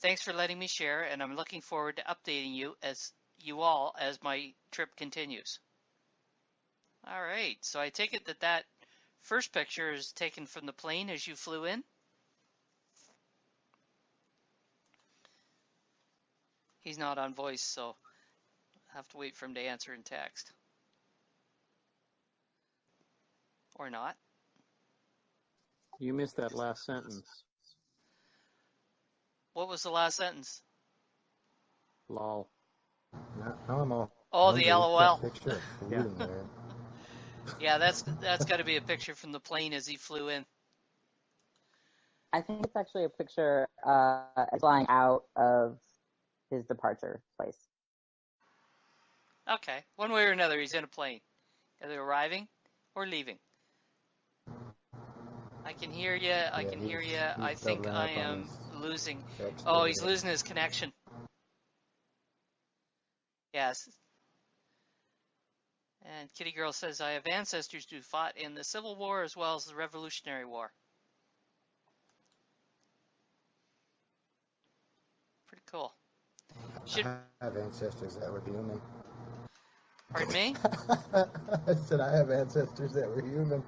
Thanks for letting me share, and I'm looking forward to updating you all as my trip continues. All right, so I take it that first picture is taken from the plane as you flew in? He's not on voice, so I have to wait for him to answer in text. Or not. You missed that last sentence. What was the last sentence? Lol. Now I'm all Oh, hungry. the LOL. Picture of food in there. Yeah, that's got to be a picture from the plane as he flew in. I think it's actually a picture flying out of his departure place. Okay, one way or another, he's in a plane, either arriving or leaving. I can hear you. I can hear you. I think I am losing. Oh, he's losing his connection. Yes. And Kitty Girl says, I have ancestors who fought in the Civil War as well as the Revolutionary War. Pretty cool. I have ancestors that were human. Pardon me? I said I have ancestors that were human.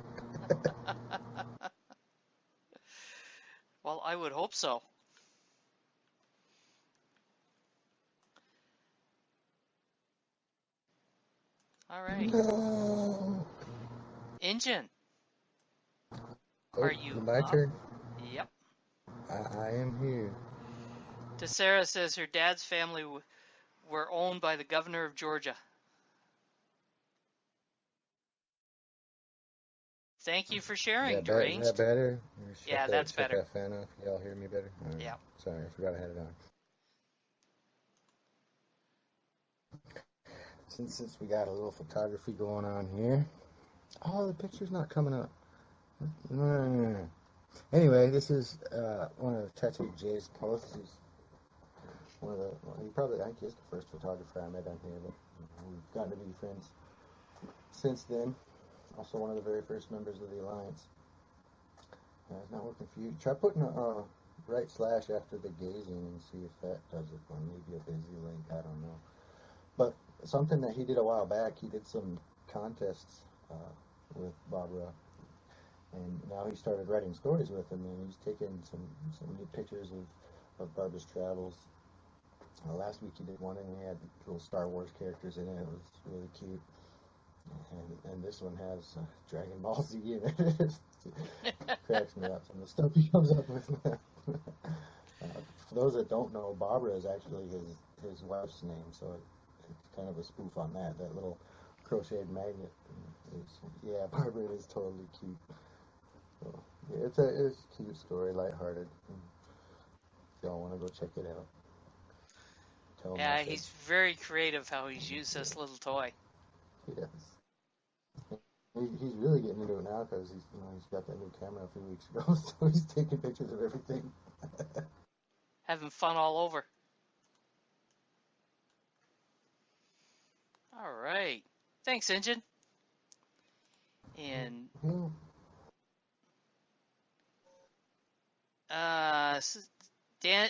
Well, I would hope so. All right. No. Injun. Oh, Are you my up? turn? Yep. I am here. Tessera says her dad's family were owned by the governor of Georgia. Thank you for sharing, Deranged. Is that better? Yeah, that's better. Shut that fan off. Y'all hear me better? Right. Yeah. Sorry, I forgot I had it on. Since we got a little photography going on here. Oh, the picture's not coming up. Anyway, this is one of Tattoo Jay's posts. He's one of I think he's the first photographer I met on here, but we've gotten to be friends since then. Also one of the very first members of the Alliance. It's not working for you. Try putting a right slash after the gazing and see if that does it, or maybe a busy link, I don't know. But something that he did a while back, he did some contests with Barbara, and now he started writing stories with him, and he's taken some neat pictures of Barbara's travels. Last week he did one, and he had little Star Wars characters in it. It was really cute. And this one has Dragon Ball Z in it. It cracks me up, some of the stuff he comes up with. For those that don't know, Barbara is actually his wife's name, so it's kind of a spoof on that little crocheted magnet. Yeah, Barbara is totally cute. So, yeah, it's a cute story, lighthearted. If y'all want to go check it out. Yeah, he's very creative how he's used this little toy. Yes. He's really getting into it now because he's got that new camera a few weeks ago, so he's taking pictures of everything. Having fun all over. All right. Thanks, Injun. And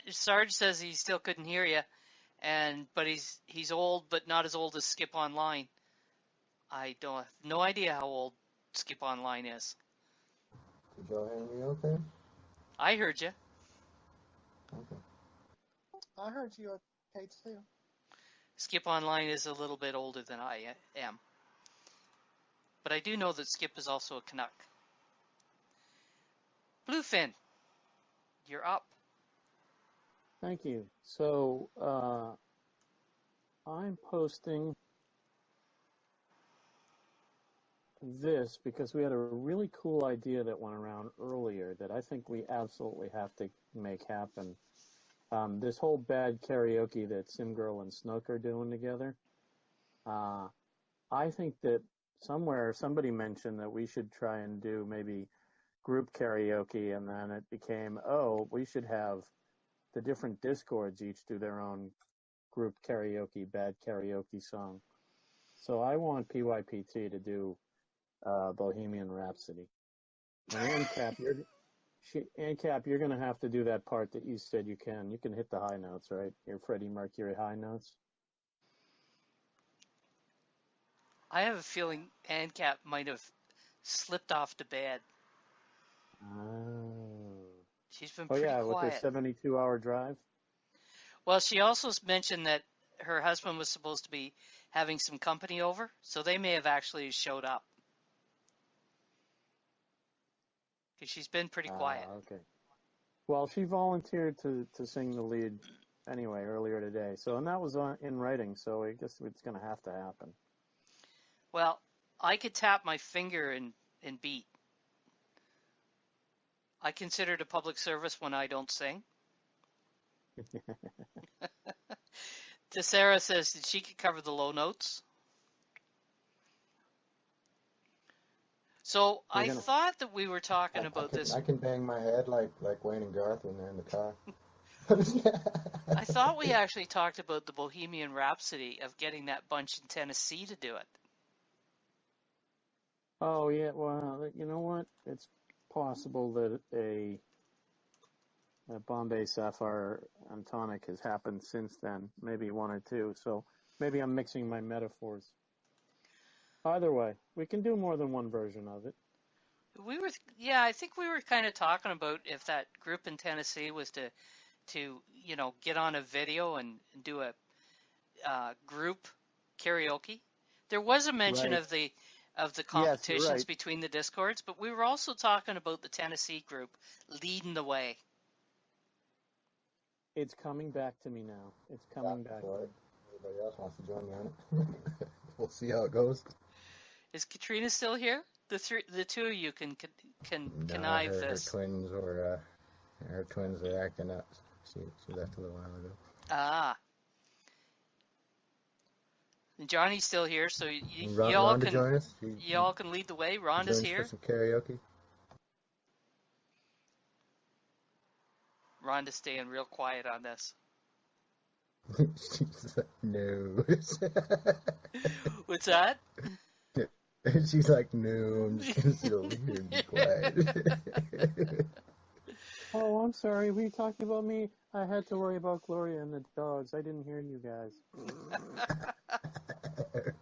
Sarge says he still couldn't hear you, but he's old, but not as old as Skip Online. I don't have no idea how old Skip Online is. Did y'all hear me okay? I heard you. Okay. I heard you okay too. Skip Online is a little bit older than I am. But I do know that Skip is also a Canuck. Bluefin, you're up. Thank you. So, I'm posting this because we had a really cool idea that went around earlier that I think we absolutely have to make happen. This whole bad karaoke that Simgirl and Snook are doing together. I think that somewhere somebody mentioned that we should try and do maybe group karaoke, and then it became, we should have the different Discords each do their own group karaoke, bad karaoke song. So I want PYPT to do Bohemian Rhapsody. And ANCAP, you're going to have to do that part that you said you can. You can hit the high notes, right? Your Freddie Mercury high notes. I have a feeling ANCAP might have slipped off to bed. Oh. She's been pretty quiet. With the 72-hour drive? Well, she also mentioned that her husband was supposed to be having some company over, so they may have actually showed up. Because she's been pretty quiet. Okay. Well, she volunteered to sing the lead anyway earlier today. So, and that was in writing, so I guess it's going to happen. Well, I could tap my finger and beat. I consider it a public service when I don't sing. Tessera says that she could cover the low notes. So I thought that we were talking about this. I can bang my head like Wayne and Garth when they're in the car. I thought we actually talked about the Bohemian Rhapsody of getting that bunch in Tennessee to do it. Oh, yeah. Well, you know what? It's possible that a Bombay Sapphire and Tonic has happened since then. Maybe one or two. So maybe I'm mixing my metaphors. Either way, we can do more than one version of it. I think we were kind of talking about if that group in Tennessee was to get on a video and do a group karaoke. There was a mention of the competitions between the Discords, but we were also talking about the Tennessee group leading the way. It's coming back to me now. It's coming back. Everybody else wants to join me on it. We'll see how it goes. Is Katrina still here? The two of you can connive this. Her twins are acting up. She left a little while ago. Ah. And Johnny's still here, so y'all can join us. Y'all can lead the way. Rhonda's here. For some karaoke. Rhonda's staying real quiet on this. She's like, no. What's that? She's like, no, I'm just going to sit over here and be quiet. Oh, I'm sorry. Were you talking about me? I had to worry about Gloria and the dogs. I didn't hear you guys.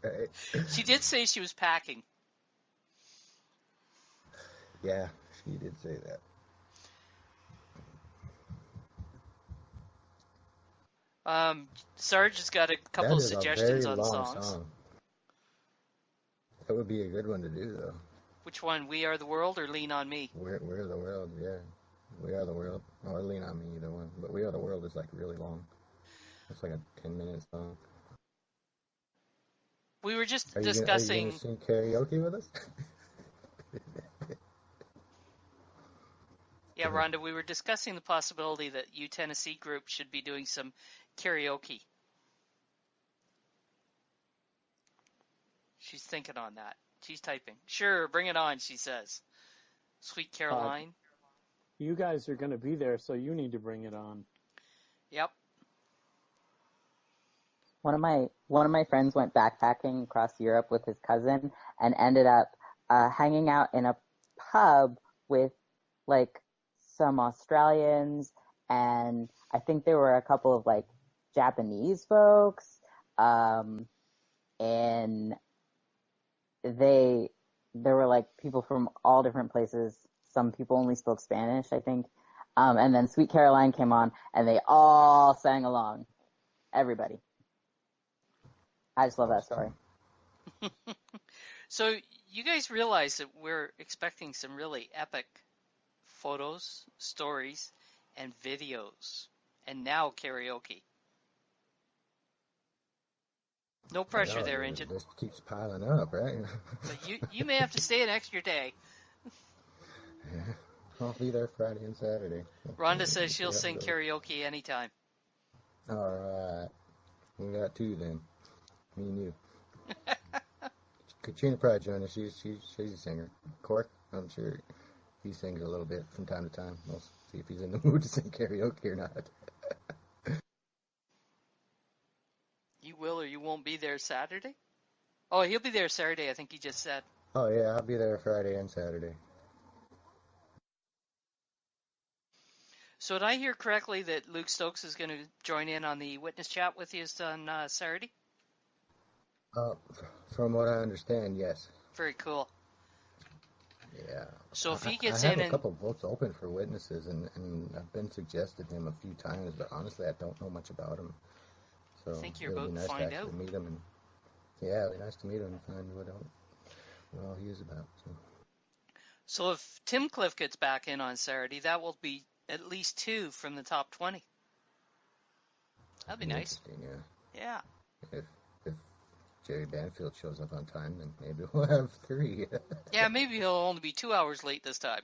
Right. She did say she was packing. Yeah, she did say that. Sarge has got a couple of suggestions on songs. Song. That would be a good one to do, though. Which one? We Are the World or Lean on Me? We're the World, yeah. We Are the World. Or Lean on Me, either one. But We Are the World is like really long. It's like a 10-minute song. We were just discussing. Are you going to sing karaoke with us? Yeah, Rhonda, we were discussing the possibility that U Tennessee group should be doing some karaoke. She's thinking on that. She's typing. Sure, bring it on, she says. Sweet Caroline. You guys are going to be there, so you need to bring it on. Yep. One of my friends went backpacking across Europe with his cousin and ended up hanging out in a pub with like some Australians, and I think there were a couple of like Japanese folks, and there were like people from all different places. Some people only spoke Spanish, I think. And then Sweet Caroline came on and they all sang along. Everybody. I just love that story. So you guys realize that we're expecting some really epic photos, stories, and videos, and now karaoke. No pressure there, The Injun. list keeps piling up, right? But you may have to stay an extra day. Yeah. I'll be there Friday and Saturday. Rhonda says she'll sing karaoke anytime. All right. We got two then. Me and you. Katrina probably join us. She's a singer. Cork, I'm sure he sings a little bit from time to time. We'll see if he's in the mood to sing karaoke or not. You will or you won't be there Saturday? Oh, he'll be there Saturday, I think he just said. Oh yeah, I'll be there Friday and Saturday. So did I hear correctly that Luke Stokes is going to join in on the witness chat with you on Saturday? From what I understand, yes. Very cool. Yeah. So if he gets I have in a couple of votes open for witnesses, and I've been suggested him a few times, but honestly, I don't know much about him. So I think you're it'll about be to nice find to out. actually meet him, and yeah, it'll be nice to meet him and find what all he is about. So if Tim Cliff gets back in on Saturday, that will be at least 2 from the top 20. That'd be nice. Interesting, Yeah. If Jerry Banfield shows up on time, then maybe we'll have 3. Yeah, maybe he'll only be 2 hours late this time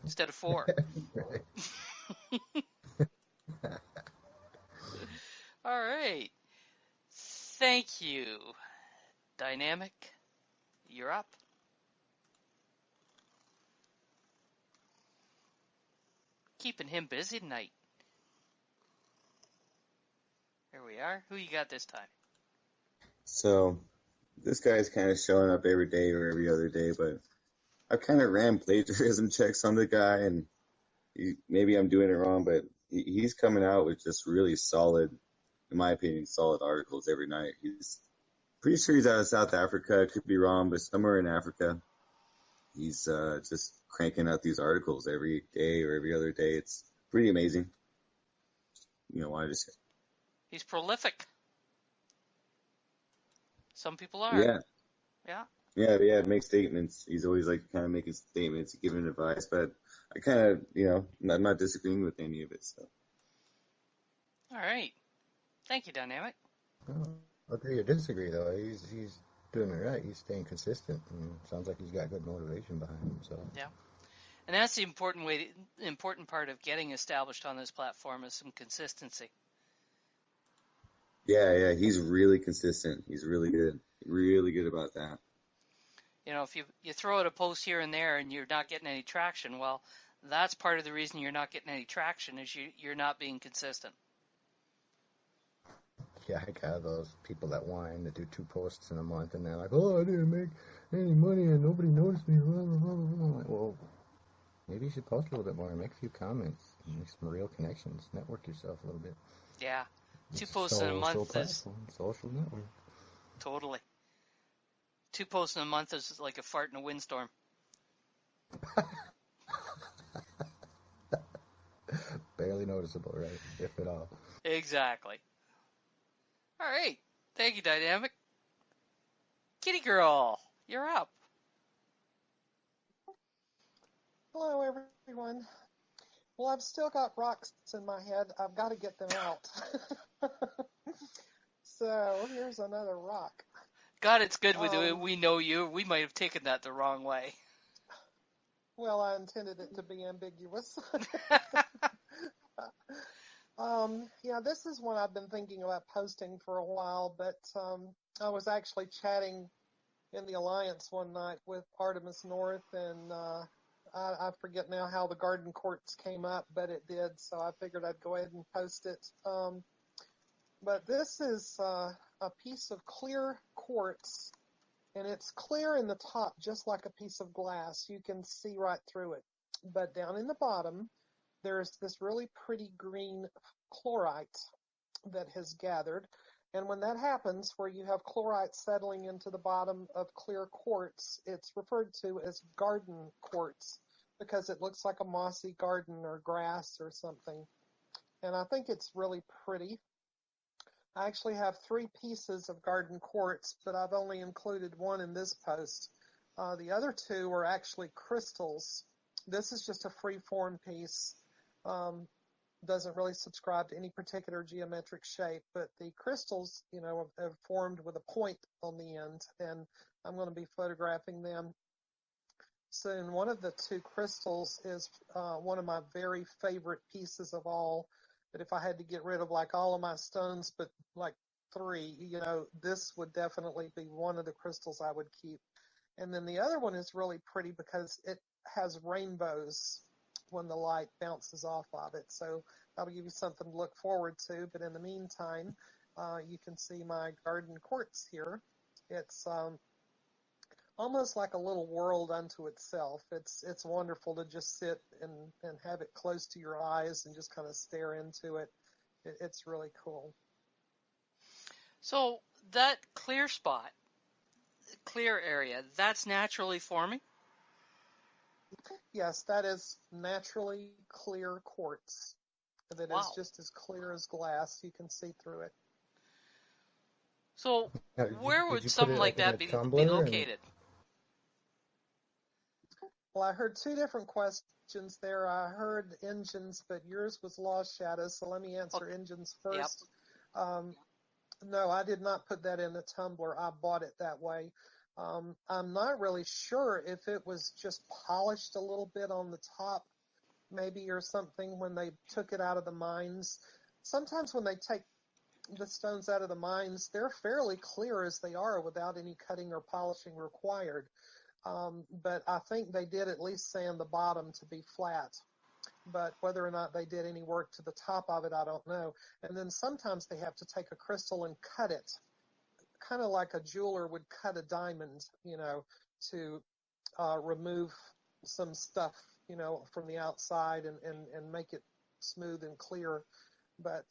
instead of 4. All right. Thank you. Dynamic, you're up. Keeping him busy tonight. Here we are. Who you got this time? So this guy's kind of showing up every day or every other day, but I've kind of ran plagiarism checks on the guy, and maybe I'm doing it wrong, but he's coming out with just really solid, in my opinion, solid articles every night. He's pretty sure he's out of South Africa. Could be wrong, but somewhere in Africa. He's just cranking out these articles every day or every other day. It's pretty amazing. I just... He's prolific. Some people are. Yeah. Yeah. Yeah, make statements. He's always like kind of making statements, giving advice, but I kind of, I'm not disagreeing with any of it. So. All right. Thank you, Dynamic. Agree or disagree, though. He's doing it right. He's staying consistent. Sounds like he's got good motivation behind him. So. Yeah. And that's the important part of getting established on this platform is some consistency. Yeah, he's really consistent. He's really good about that. If you throw out a post here and there and you're not getting any traction, well, that's part of the reason you're not getting any traction is you're not being consistent. Yeah, I got those people that whine that do 2 posts in a month and they're like, oh, I didn't make any money and nobody noticed me. I'm like, well, maybe you should post a little bit more and make a few comments and make some real connections. Network yourself a little bit. Yeah. 2 posts in a month is... Social network. Totally. 2 posts in a month is like a fart in a windstorm. Barely noticeable, right? If at all. Exactly. All right. Thank you, Dynamic. Kitty Girl, you're up. Hello, everyone. Well, I've still got rocks in my head. I've got to get them out. So here's another rock. God, it's good we know you. We might have taken that the wrong way. Well, I intended it to be ambiguous. Yeah, this is one I've been thinking about posting for a while, but I was actually chatting in the Alliance one night with Artemis North, and I forget now how the garden courts came up, but it did, so I figured I'd go ahead and post it. But this is a piece of clear quartz, and it's clear in the top just like a piece of glass. You can see right through it. But down in the bottom, there's this really pretty green chlorite that has gathered. And when that happens, where you have chlorite settling into the bottom of clear quartz, it's referred to as garden quartz because it looks like a mossy garden or grass or something. And I think it's really pretty. I actually have 3 pieces of garden quartz, but I've only included 1 in this post. The other 2 are actually crystals. This is just a free-form piece. Doesn't really subscribe to any particular geometric shape, but the crystals, have formed with a point on the end, and I'm going to be photographing them soon. One of the 2 crystals is one of my very favorite pieces of all, that if I had to get rid of like all of my stones, but like 3, this would definitely be one of the crystals I would keep. And then the other one is really pretty because it has rainbows when the light bounces off of it. So that'll give you something to look forward to. But in the meantime, you can see my garden quartz here. It's almost like a little world unto itself. It's wonderful to just sit and have it close to your eyes and just kind of stare into it. It's really cool. So that clear spot, clear area, that's naturally forming? Yes, that is naturally clear quartz. That Wow. is just as clear as glass. You can see through it. So Now, where did would you put something it like in that a be tumbler? located? Well, I heard 2 different questions there. I heard engines, but yours was Lost Shadows, so let me answer engines first. Yep. No, I did not put that in a tumbler. I bought it that way. I'm not really sure if it was just polished a little bit on the top, maybe, or something when they took it out of the mines. Sometimes when they take the stones out of the mines, they're fairly clear as they are without any cutting or polishing required. But I think they did at least sand the bottom to be flat. But whether or not they did any work to the top of it, I don't know. And then sometimes they have to take a crystal and cut it, kind of like a jeweler would cut a diamond, to remove some stuff, from the outside and make it smooth and clear. But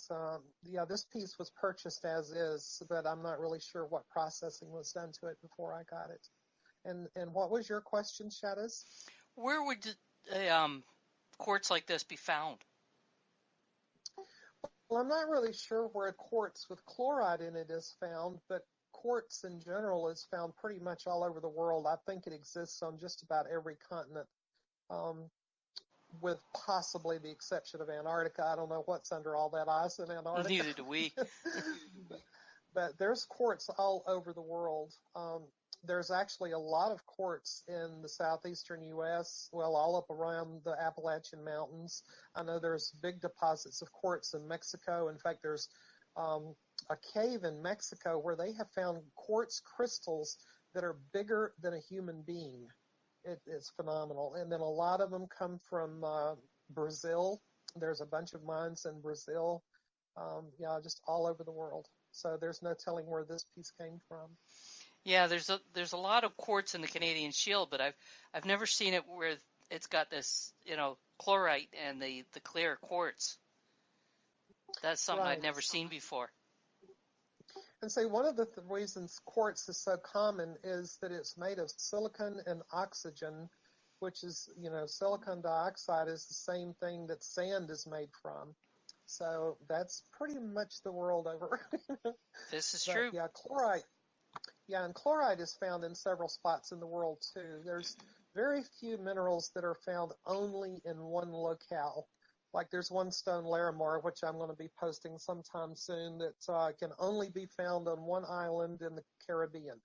yeah, this piece was purchased as is, but I'm not really sure what processing was done to it before I got it. And what was your question, Shadows? Where would a quartz like this be found? Well, I'm not really sure where a quartz with chloride in it is found, but quartz in general is found pretty much all over the world. I think it exists on just about every continent, with possibly the exception of Antarctica. I don't know what's under all that ice in Antarctica. Neither do we. But there's quartz all over the world. There's actually a lot of quartz in the southeastern U.S., well, all up around the Appalachian Mountains. I know there's big deposits of quartz in Mexico. In fact, there's a cave in Mexico where they have found quartz crystals that are bigger than a human being. It's phenomenal. And then a lot of them come from Brazil. There's a bunch of mines in Brazil. Yeah, just all over the world. So there's no telling where this piece came from. Yeah, there's a lot of quartz in the Canadian Shield, but I've never seen it where it's got this, chlorite and the clear quartz. That's something Right. I'd never seen before. And so one of the reasons quartz is so common is that it's made of silicon and oxygen, which is, silicon dioxide is the same thing that sand is made from. So that's pretty much the world over. This is But, true. yeah, chlorite. Yeah, and chloride is found in several spots in the world too. There's very few minerals that are found only in one locale. Like there's one stone, Larimar, which I'm going to be posting sometime soon, that can only be found on one island in the Caribbean.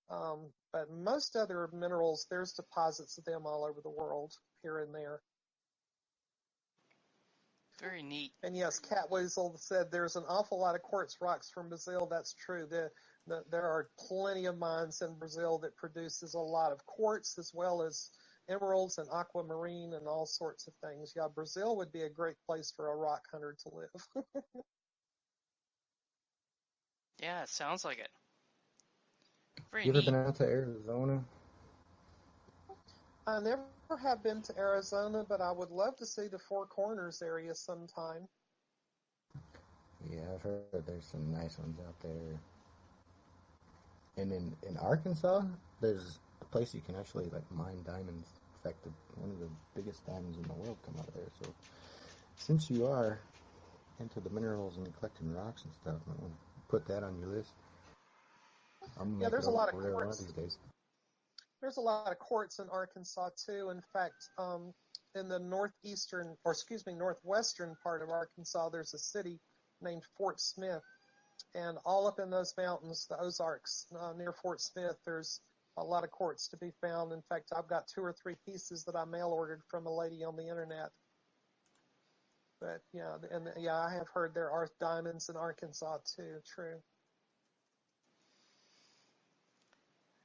But most other minerals, there's deposits of them all over the world, here and there. Very neat. And yes, Cat Weasel said there's an awful lot of quartz rocks from Brazil. That's true. There are plenty of mines in Brazil that produces a lot of quartz as well as emeralds and aquamarine and all sorts of things. Yeah, Brazil would be a great place for a rock hunter to live. Yeah, it sounds like it. Very You ever neat. been out to Arizona? I never have been to Arizona, but I would love to see the Four Corners area sometime. Yeah, I've heard there's some nice ones out there. And in Arkansas, there's a place you can actually mine diamonds. In fact, one of the biggest diamonds in the world come out of there. So since you are into the minerals and collecting rocks and stuff, I might want to put that on your list. I'm gonna Yeah, make it there's a lot of over there one of quartz. these days. There's a lot of quartz in Arkansas too. In fact, in the northwestern part of Arkansas, there's a city named Fort Smith, and all up in those mountains, the Ozarks, near Fort Smith, there's a lot of quartz to be found. In fact, I've got 2 or 3 pieces that I mail ordered from a lady on the internet. But yeah, I have heard there are diamonds in Arkansas too. True.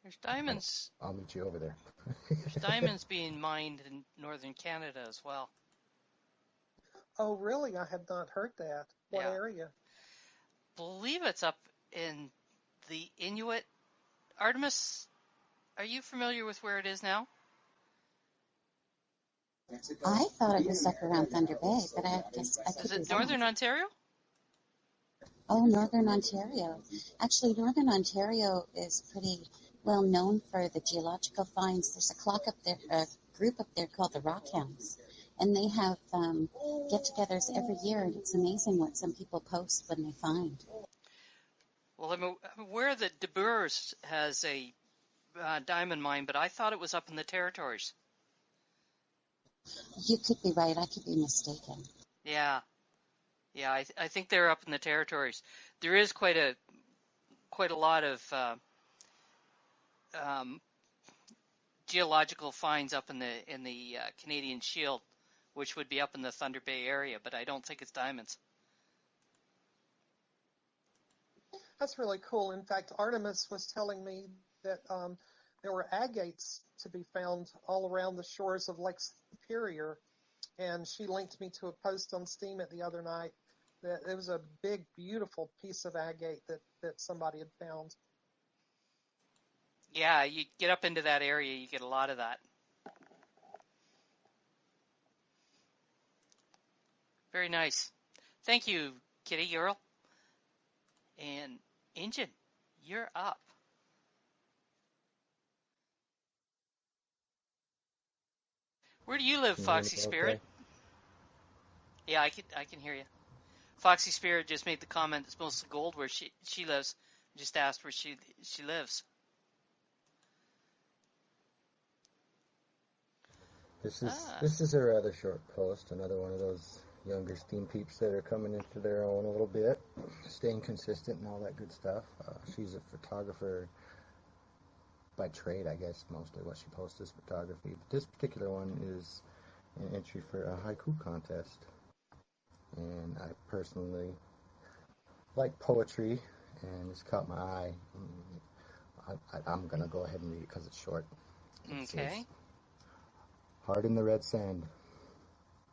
There's diamonds. I'll meet you over there. There's diamonds being mined in northern Canada as well. Oh, really? I had not heard that. What Yeah. area? Believe it's up in the Inuit. Artemis, are you familiar with where it is now? I thought it was up around Thunder Bay, but I guess I could Is be it wrong. northern Ontario? Oh, Northern Ontario. Actually, Northern Ontario is pretty well known for the geological finds. There's a group up there called the Rockhounds, and they have get-togethers every year, and it's amazing what some people post when they find. Well, I'm aware that De Boers has a diamond mine, but I thought it was up in the territories. You could be right. I could be mistaken. Yeah, I think they're up in the territories. There is quite a lot of geological finds up in the Canadian Shield, which would be up in the Thunder Bay area, but I don't think it's diamonds. That's really cool. In fact, Artemis was telling me that there were agates to be found all around the shores of Lake Superior, and she linked me to a post on Steemit the other night that it was a big, beautiful piece of agate that somebody had found. Yeah, you get up into that area, you get a lot of that. Very nice. Thank you, Kitty Girl. And Injun, you're up. Where do you live, Can you hear me Foxy Spirit? okay? Yeah, I can hear you. Foxy Spirit just made the comment it's mostly gold where she lives. Just asked where she lives. This is a rather short post. Another one of those younger steam peeps that are coming into their own a little bit, staying consistent and all that good stuff. She's a photographer by trade, I guess. Mostly what she posts is photography. But this particular one is an entry for a haiku contest, and I personally like poetry, and it's caught my eye. I'm gonna go ahead and read it because it's short. It Okay. says, "Heart in the red sand,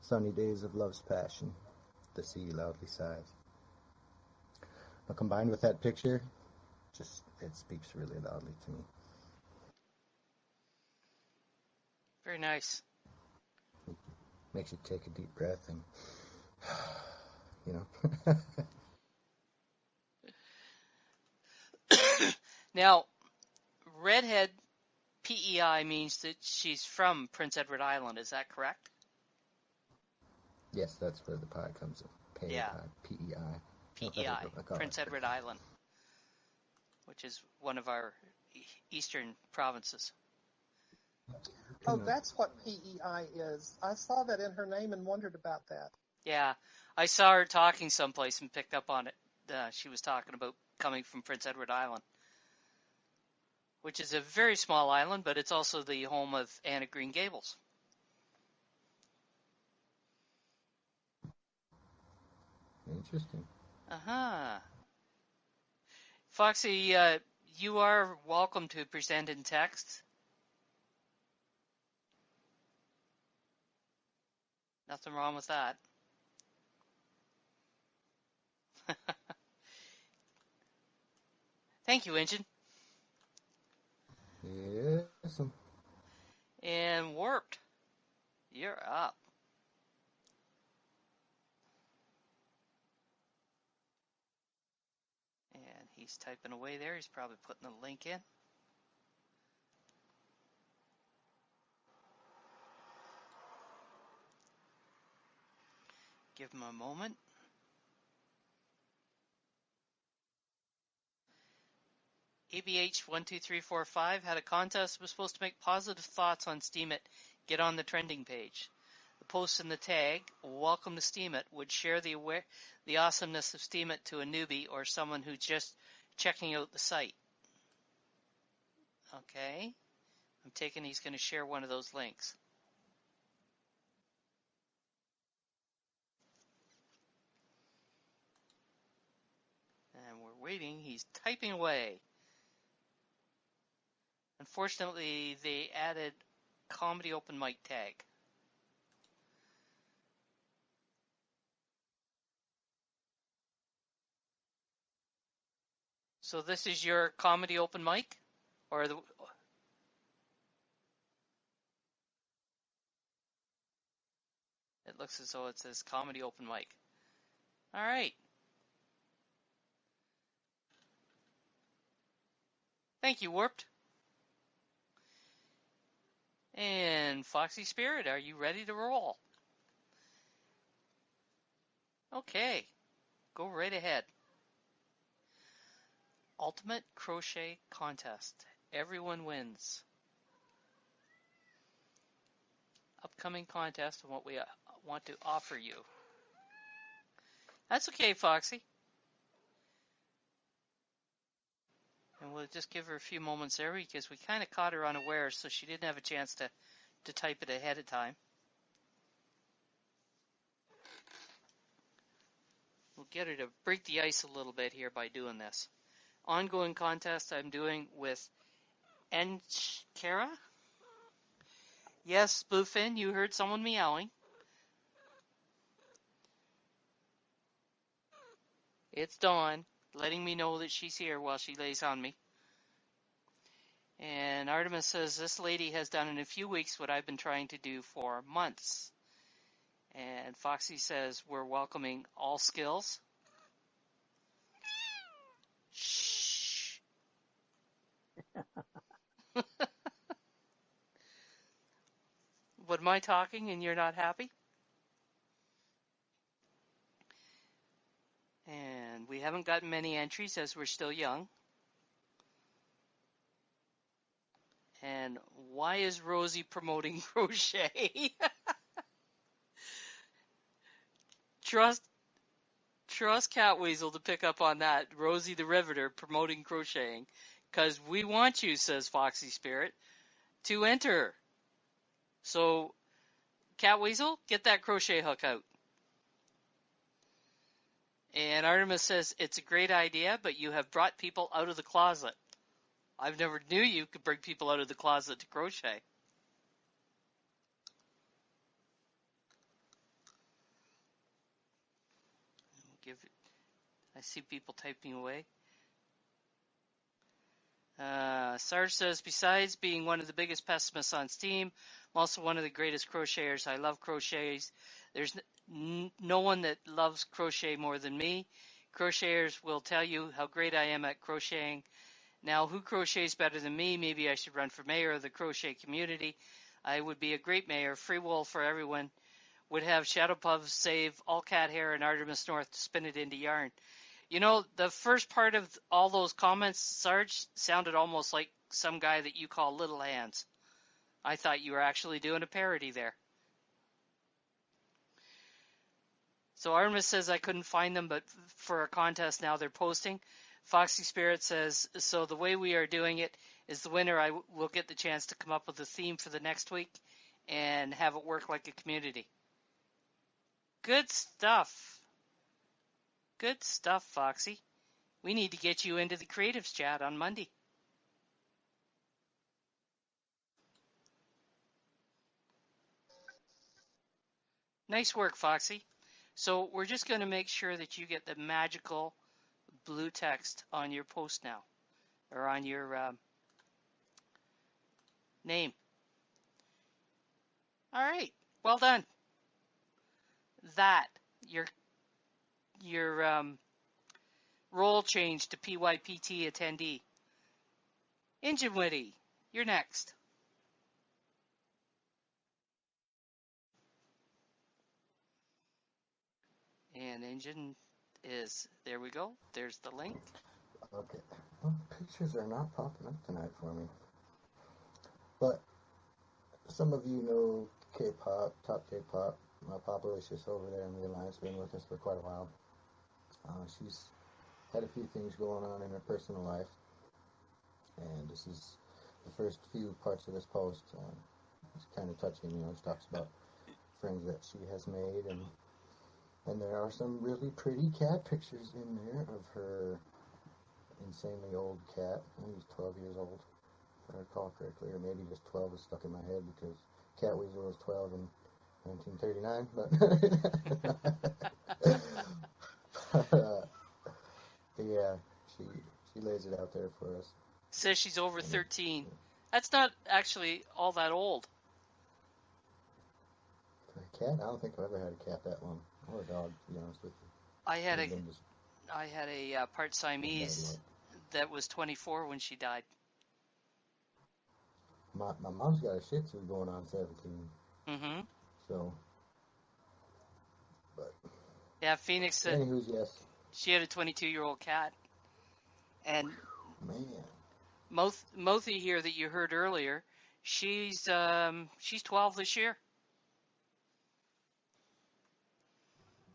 sunny days of love's passion, the sea loudly sighs." But combined with that picture, it speaks really loudly to me. Very nice. Makes you take a deep breath and, you know. Now, redhead PEI means that she's from Prince Edward Island. Is that correct? Yes, that's where the pie comes in. Yeah. PEI. PEI, Prince Edward Island, which is one of our eastern provinces. Oh, that's what PEI is. I saw that in her name and wondered about that. Yeah, I saw her talking someplace and picked up on it. She was talking about coming from Prince Edward Island, which is a very small island, but it's also the home of Anne of Green Gables. Interesting. Uh-huh. Foxy, you are welcome to present in text. Nothing wrong with that. Thank you, Engine. Yes. And Warped, you're up. And he's typing away there. He's probably putting the link in. Give him a moment. ABH12345 had a contest that was supposed to make positive thoughts on Steemit get on the trending page. The post in the tag, welcome to Steemit, would share the awesomeness of Steemit to a newbie or someone who's just checking out the site. Okay, I'm taking he's going to share one of those links. And we're waiting, he's typing away. Unfortunately, they added comedy open mic tag. So this is your comedy open mic? Or the... It looks as though it says comedy open mic. All right. Thank you, Warped. And Foxy Spirit, are you ready to roll? Okay, go right ahead. Ultimate Crochet Contest. Everyone wins. Upcoming contest and what we want to offer you. That's okay, Foxy. And we'll just give her a few moments there because we kind of caught her unaware, so she didn't have a chance to type it ahead of time. We'll get her to break the ice a little bit here by doing this. Ongoing contest I'm doing with Enchkara. Yes, Bluefin, you heard someone meowing. It's Dawn, letting me know that she's here while she lays on me. And Artemis says, this lady has done in a few weeks what I've been trying to do for months. And Foxy says, we're welcoming all skills. Shh. What, am I talking and you're not happy? And we haven't gotten many entries as we're still young. And why is Rosie promoting crochet? Trust Catweasel to pick up on that. Rosie the Riveter promoting crocheting. Because we want you, says Foxy Spirit, to enter. So, Catweasel, get that crochet hook out. And Artemis says, it's a great idea, but you have brought people out of the closet. I've never knew you could bring people out of the closet to crochet. I see people typing away. Sarge says, besides being one of the biggest pessimists on Steam, I'm also one of the greatest crocheters. I love crochets. There's no one that loves crochet more than me. Crocheters will tell you how great I am at crocheting. Now, who crochets better than me? Maybe I should run for mayor of the crochet community. I would be a great mayor. Free wool for everyone. Would have Shadow Puff save all cat hair and Artemis North to spin it into yarn. You know, the first part of all those comments, Sarge, sounded almost like some guy that you call Little Hands. I thought you were actually doing a parody there. So Artemis says I couldn't find them, but for a contest now they're posting. Foxy Spirit says, so the way we are doing it is the winner I will get the chance to come up with a theme for the next week and have it work like a community. Good stuff. Good stuff, Foxy. We need to get you into the creatives chat on Monday. Nice work, Foxy. So we're just going to make sure that you get the magical blue text on your post now, or on your name. All right, well done. That, your role change to PYPT attendee. Ingenuity, you're next. And Engine is, there we go. There's the link. Okay. Well, pictures are not popping up tonight for me. But some of you know K-pop, Top K-pop. My Popalicious over there in the Alliance, been with us for quite a while. She's had a few things going on in her personal life, and this is the first few parts of this post. It's kind of touching, she talks about friends that she has made, and there are some really pretty cat pictures in there of her insanely old cat. I think he's 12 years old, if I recall correctly, or maybe just 12 is stuck in my head because Cat Weasel was 12 in 1939, but yeah, she lays it out there for us. Says she's over 13. That's not actually all that old. For a cat? I don't think I've ever had a cat that long, or a dog, to be honest with you. I had a part Siamese that was 24 when she died. My mom's got a Shih Tzu going on 17. Mm-hmm. So, but yeah, Phoenix said yes. She had a 22-year-old cat, and man, Mothy here that you heard earlier, she's 12 this year.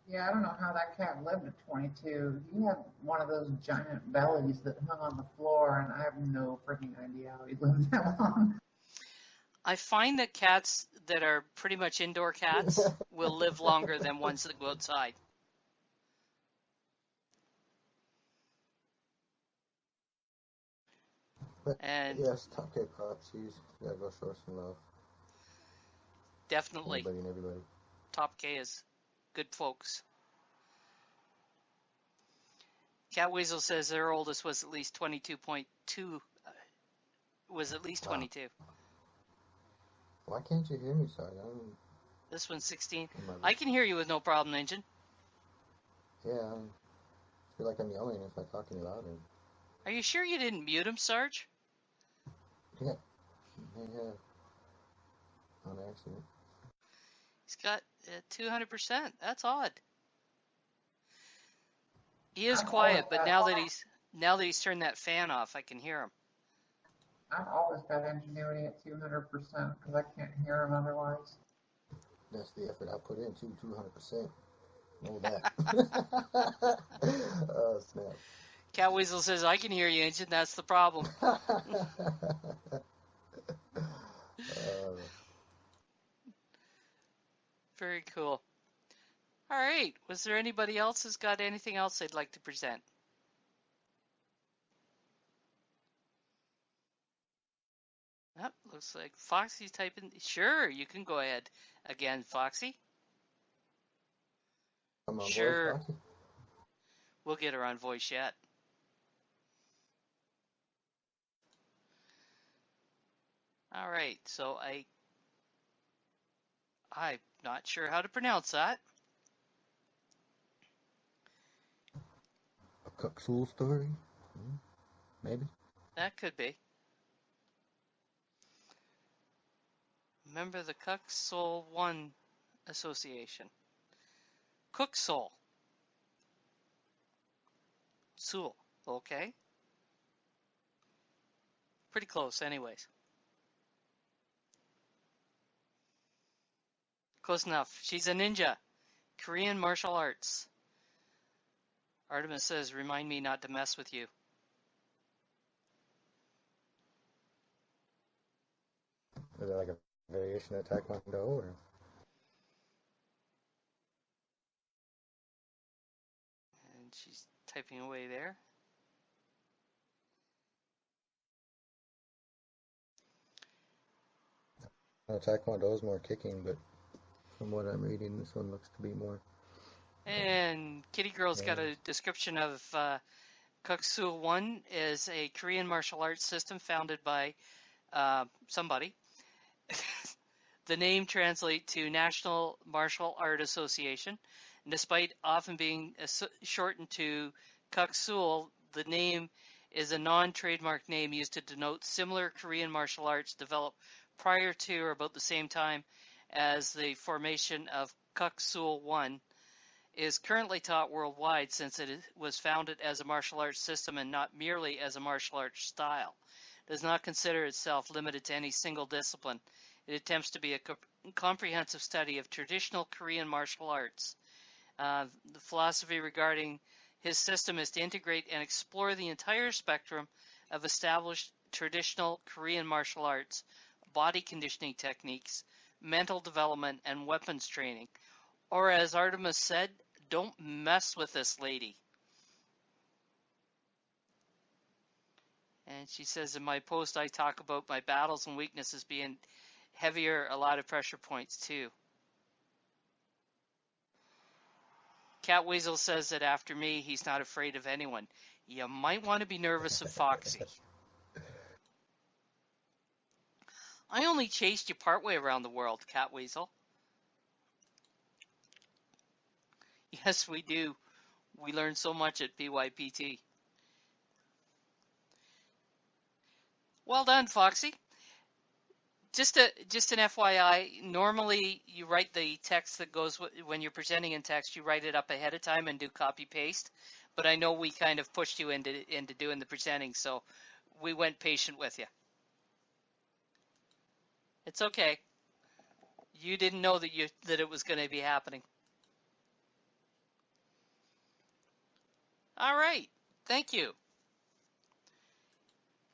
Yeah, I don't know how that cat lived at 22. He had one of those giant bellies that hung on the floor, and I have no freaking idea how he lived that long. I find that cats that are pretty much indoor cats will live longer than ones that go outside. But and yes, Top K-pop, she's gotta go show some love. Definitely. Anybody and everybody. Top K is good folks. Cat Weasel says their oldest was at least 22.2. Was at least 22. Why can't you hear me, sorry? This one's 16. I can hear you with no problem, Engine. Yeah, I feel like I'm yelling if I talk any louder. Are you sure you didn't mute him, Sarge? Yeah. On accident. He's got 200%. That's odd. He is quiet, but now that he's turned that fan off, I can hear him. I've always got ingenuity at 200% because I can't hear him otherwise. That's the effort I put into 200%. Know that. Oh, snap. Cat Weasel says, I can hear you, Engine. That's the problem. Very cool. All right. Was there anybody else who's got anything else they'd like to present? Oh, looks like Foxy's typing. Sure, you can go ahead again, Foxy. Sure. Voice, we'll get her on voice yet. All right, so I'm not sure how to pronounce that. A Cuck Soul story? Maybe. That could be. Remember the Cuck Soul 1 Association. Cook Soul. Soul, okay? Pretty close, anyways. Close enough. She's a ninja. Korean martial arts. Artemis says, remind me not to mess with you. Is that like a variation of Taekwondo, or? And she's typing away there. Taekwondo is more kicking, but from what I'm reading, this one looks to be more. And Kitty Girl's got a description of Kuksul 1 is a Korean martial arts system founded by somebody. The name translates to National Martial Art Association. And despite often being shortened to Kuksul, the name is a non-trademark name used to denote similar Korean martial arts developed prior to or about the same time as the formation of Kuksul 1 is currently taught worldwide since it was founded as a martial arts system and not merely as a martial arts style. It does not consider itself limited to any single discipline. It attempts to be a comprehensive study of traditional Korean martial arts. The philosophy regarding his system is to integrate and explore the entire spectrum of established traditional Korean martial arts, body conditioning techniques, mental development, and weapons training. Or as Artemis said, don't mess with this lady. And she says, in my post, I talk about my battles and weaknesses being heavier, a lot of pressure points too. Cat Weasel says that after me, he's not afraid of anyone. You might want to be nervous of Foxy. I only chased you partway around the world, Cat Weasel. Yes, we do. We learn so much at PYPT. Well done, Foxy. Just an FYI, normally you write the text that goes when you're presenting in text, you write it up ahead of time and do copy paste. But I know we kind of pushed you into doing the presenting, so we went patient with you. It's okay. You didn't know that it was going to be happening. All right. Thank you.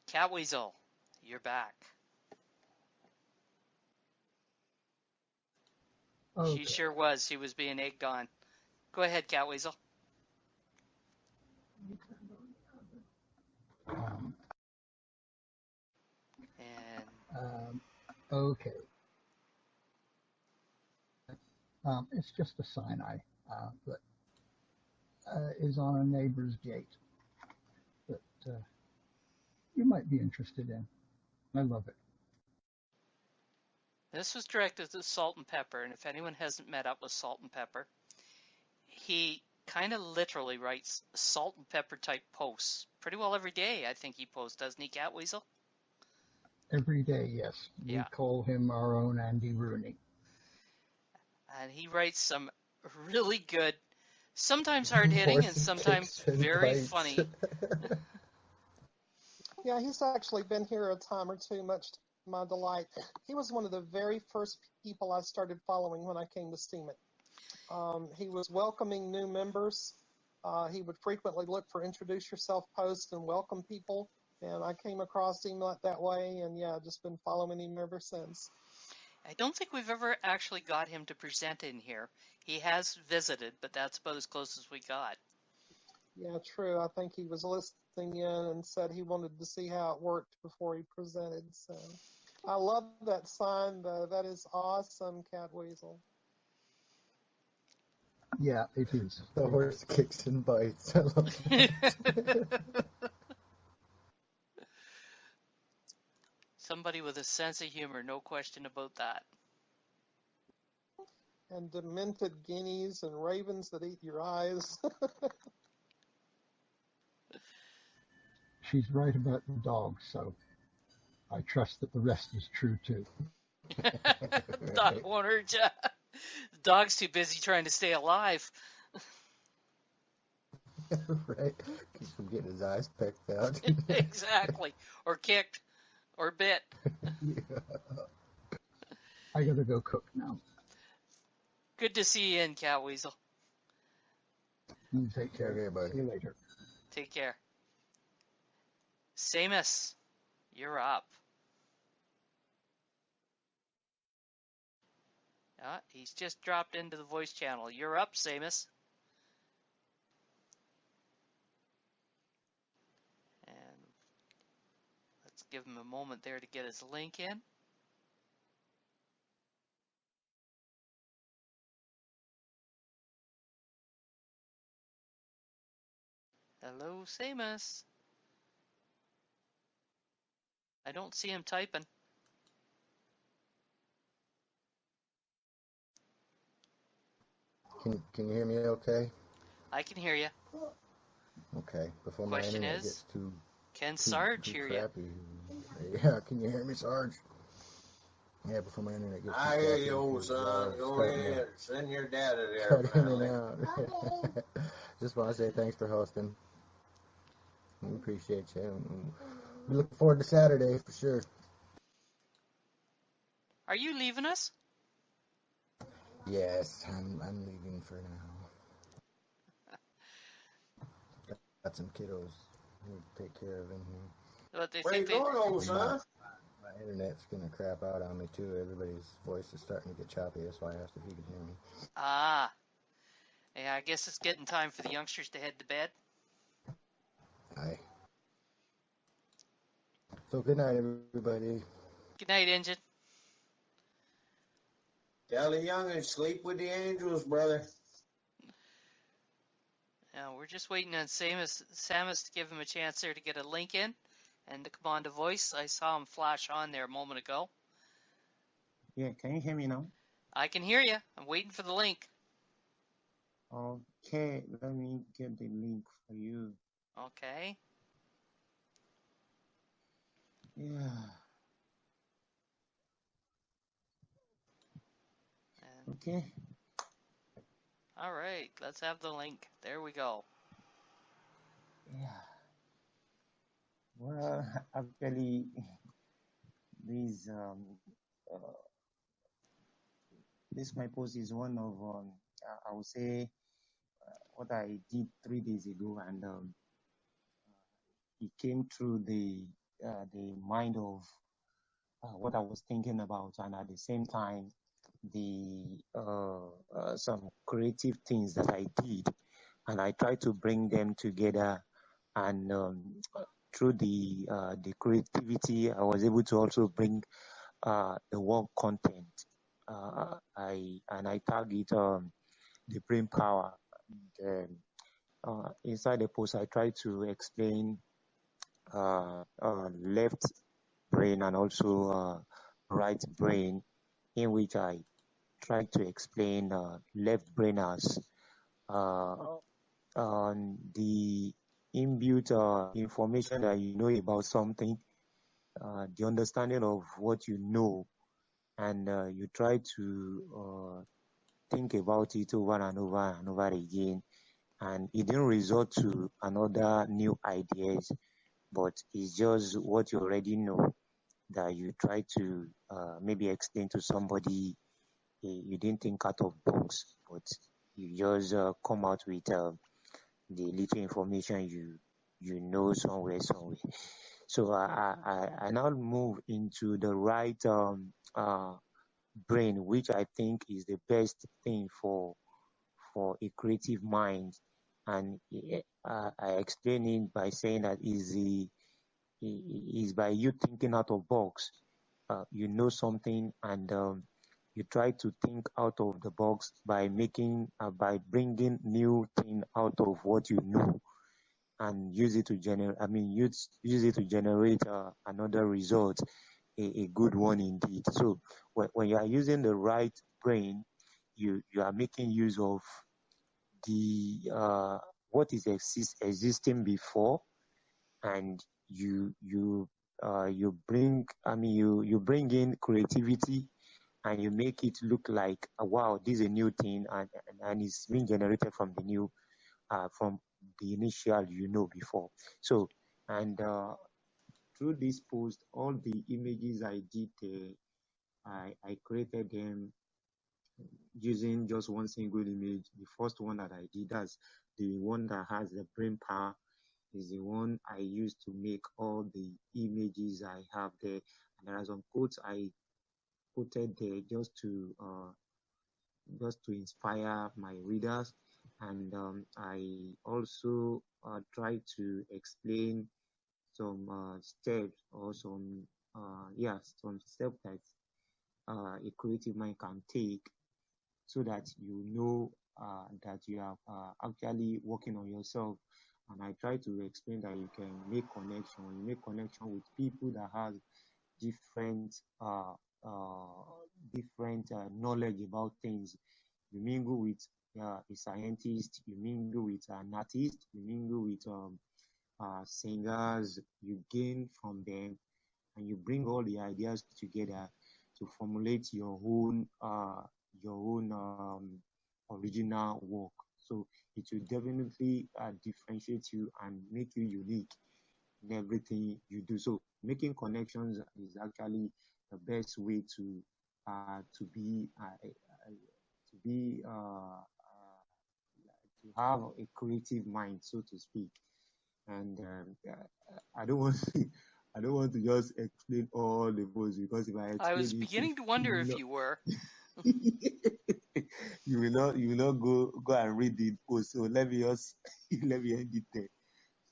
Cat Weasel, you're back. Okay. She sure was. She was being egged on. Go ahead, Cat Weasel. Okay. It's just a sign that is on a neighbor's gate that you might be interested in. I love it. This was directed to Salt and Pepper, and if anyone hasn't met up with Salt and Pepper, he kind of literally writes salt and pepper type posts. Pretty well every day, I think he posts, doesn't he, Cat Weasel? Every day, yes. We call him our own Andy Rooney. And he writes some really good, sometimes hard-hitting and sometimes very funny. Yeah, he's actually been here a time or two, much to my delight. He was one of the very first people I started following when I came to Steam It. He was welcoming new members. He would frequently look for introduce yourself posts and welcome people. And I came across him that way, and yeah, just been following him ever since. I don't think we've ever actually got him to present in here. He has visited, but that's about as close as we got. Yeah, true. I think he was listening in and said he wanted to see how it worked before he presented. So I love that sign, though. That is awesome, Cat Weasel. Yeah, it is. The horse kicks and bites. I love that. Somebody with a sense of humor, no question about that. And demented guineas and ravens that eat your eyes. She's right about the dogs, so I trust that the rest is true too. Dog won't hurt ya. The dog's too busy trying to stay alive. Right. Keeps from getting his eyes pecked out. Exactly. Or kicked. Or bit. Yeah. I gotta go cook now. Good to see you in, Cat Weasel. You take care. Okay, buddy. See you later. Take care. Samus, you're up. He's just dropped into the voice channel. You're up, Samus. And let's give him a moment there to get his link in. Hello, Samus. I don't see him typing. Can you hear me okay? I can hear you. Okay. Before Question my internet is, gets too can Sarge hear crappy. Yeah, can you hear me, Sarge? Yeah, before my internet gets I hear you, distracted, old 'cause son. Go starting to ahead. Send your data there, cut in friendly. and out. Just want to say thanks for hosting. We appreciate you. And we look forward to Saturday for sure. Are you leaving us? Yes, I'm leaving for now. Got some kiddos we need to take care of in here. What they Where you think they... going, old son? My internet's gonna crap out on me too. Everybody's voice is starting to get choppy. That's why I asked if you could hear me. Ah. Yeah, I guess it's getting time for the youngsters to head to bed. Aye. So good night, everybody. Good night, Engine. Tell the young'un sleep with the angels, brother. Now, we're just waiting on Samus to give him a chance there to get a link in and to come on to voice. I saw him flash on there a moment ago. Yeah, can you hear me now? I can hear you. I'm waiting for the link. Okay, let me get the link for you. Okay. Yeah. Okay. All right, let's have the link. There we go. Yeah. Well, actually, this this my post is one of I would say what I did 3 days ago, and it came through the mind of what I was thinking about, and at the same time the some creative things that I did, and I tried to bring them together, and through the creativity, I was able to also bring the work content. I target the brain power. And, inside the post, I try to explain left brain and also right brain, in which I try to explain left brain as the inbuilt information that you know about something, the understanding of what you know, and you try to think about it over and over and over again, and it didn't result to another new ideas, but it's just what you already know that you try to maybe explain to somebody. You didn't think out of box, but you just come out with the little information you know somewhere. So I now move into the right brain, which I think is the best thing for a creative mind. And I explain it by saying that is by you thinking out of box. You know something, and you try to think out of the box by by bringing new thing out of what you know, and use it to generate. Use it to generate another result, a good one indeed. So when you are using the right brain, you are making use of the what is existing before, and you bring you bring in creativity, and you make it look like wow, this is a new thing, and it's being generated from the new from the initial before. So, and through this post, all the images I did, I created them using just one single image. The first one that I did, that's the one that has the brain power, is the one I used to make all the images I have there. And there are some quotes I quoted there just to inspire my readers. And I also try to explain some steps, or some steps that a creative mind can take, so that you know that you are actually working on yourself. And I try to explain that you can make connection. You make connection with people that have different knowledge about things. You mingle with a scientist, you mingle with an artist, you mingle with singers. You gain from them, and you bring all the ideas together to formulate your own original work. So it will definitely differentiate you and make you unique in everything you do. So making connections is actually the best way to have a creative mind, so to speak. And I don't want I don't want to just explain all the posts, because if I I was explain it, beginning to wonder if you were. you will not go and read the post. So let me just let me end it there.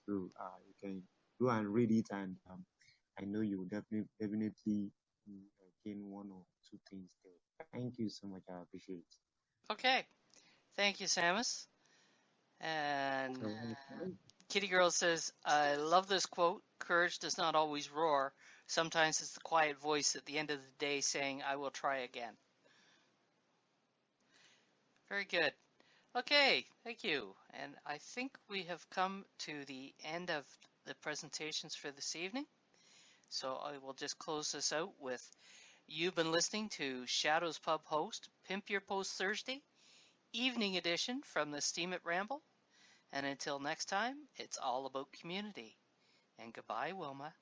So you can go and read it, and I know you will definitely gain one or two things there. Thank you so much. I appreciate it. Okay. Thank you, Samus. And Kitty Girl says, I love this quote. Courage does not always roar. Sometimes it's the quiet voice at the end of the day saying, I will try again. Very good. Okay, thank you. And I think we have come to the end of the presentations for this evening. So I will just close this out with, you've been listening to Shadows Pub host, Pimp Your Post Thursday, evening edition from the Steam It Ramble. And until next time, it's all about community. And goodbye, Wilma.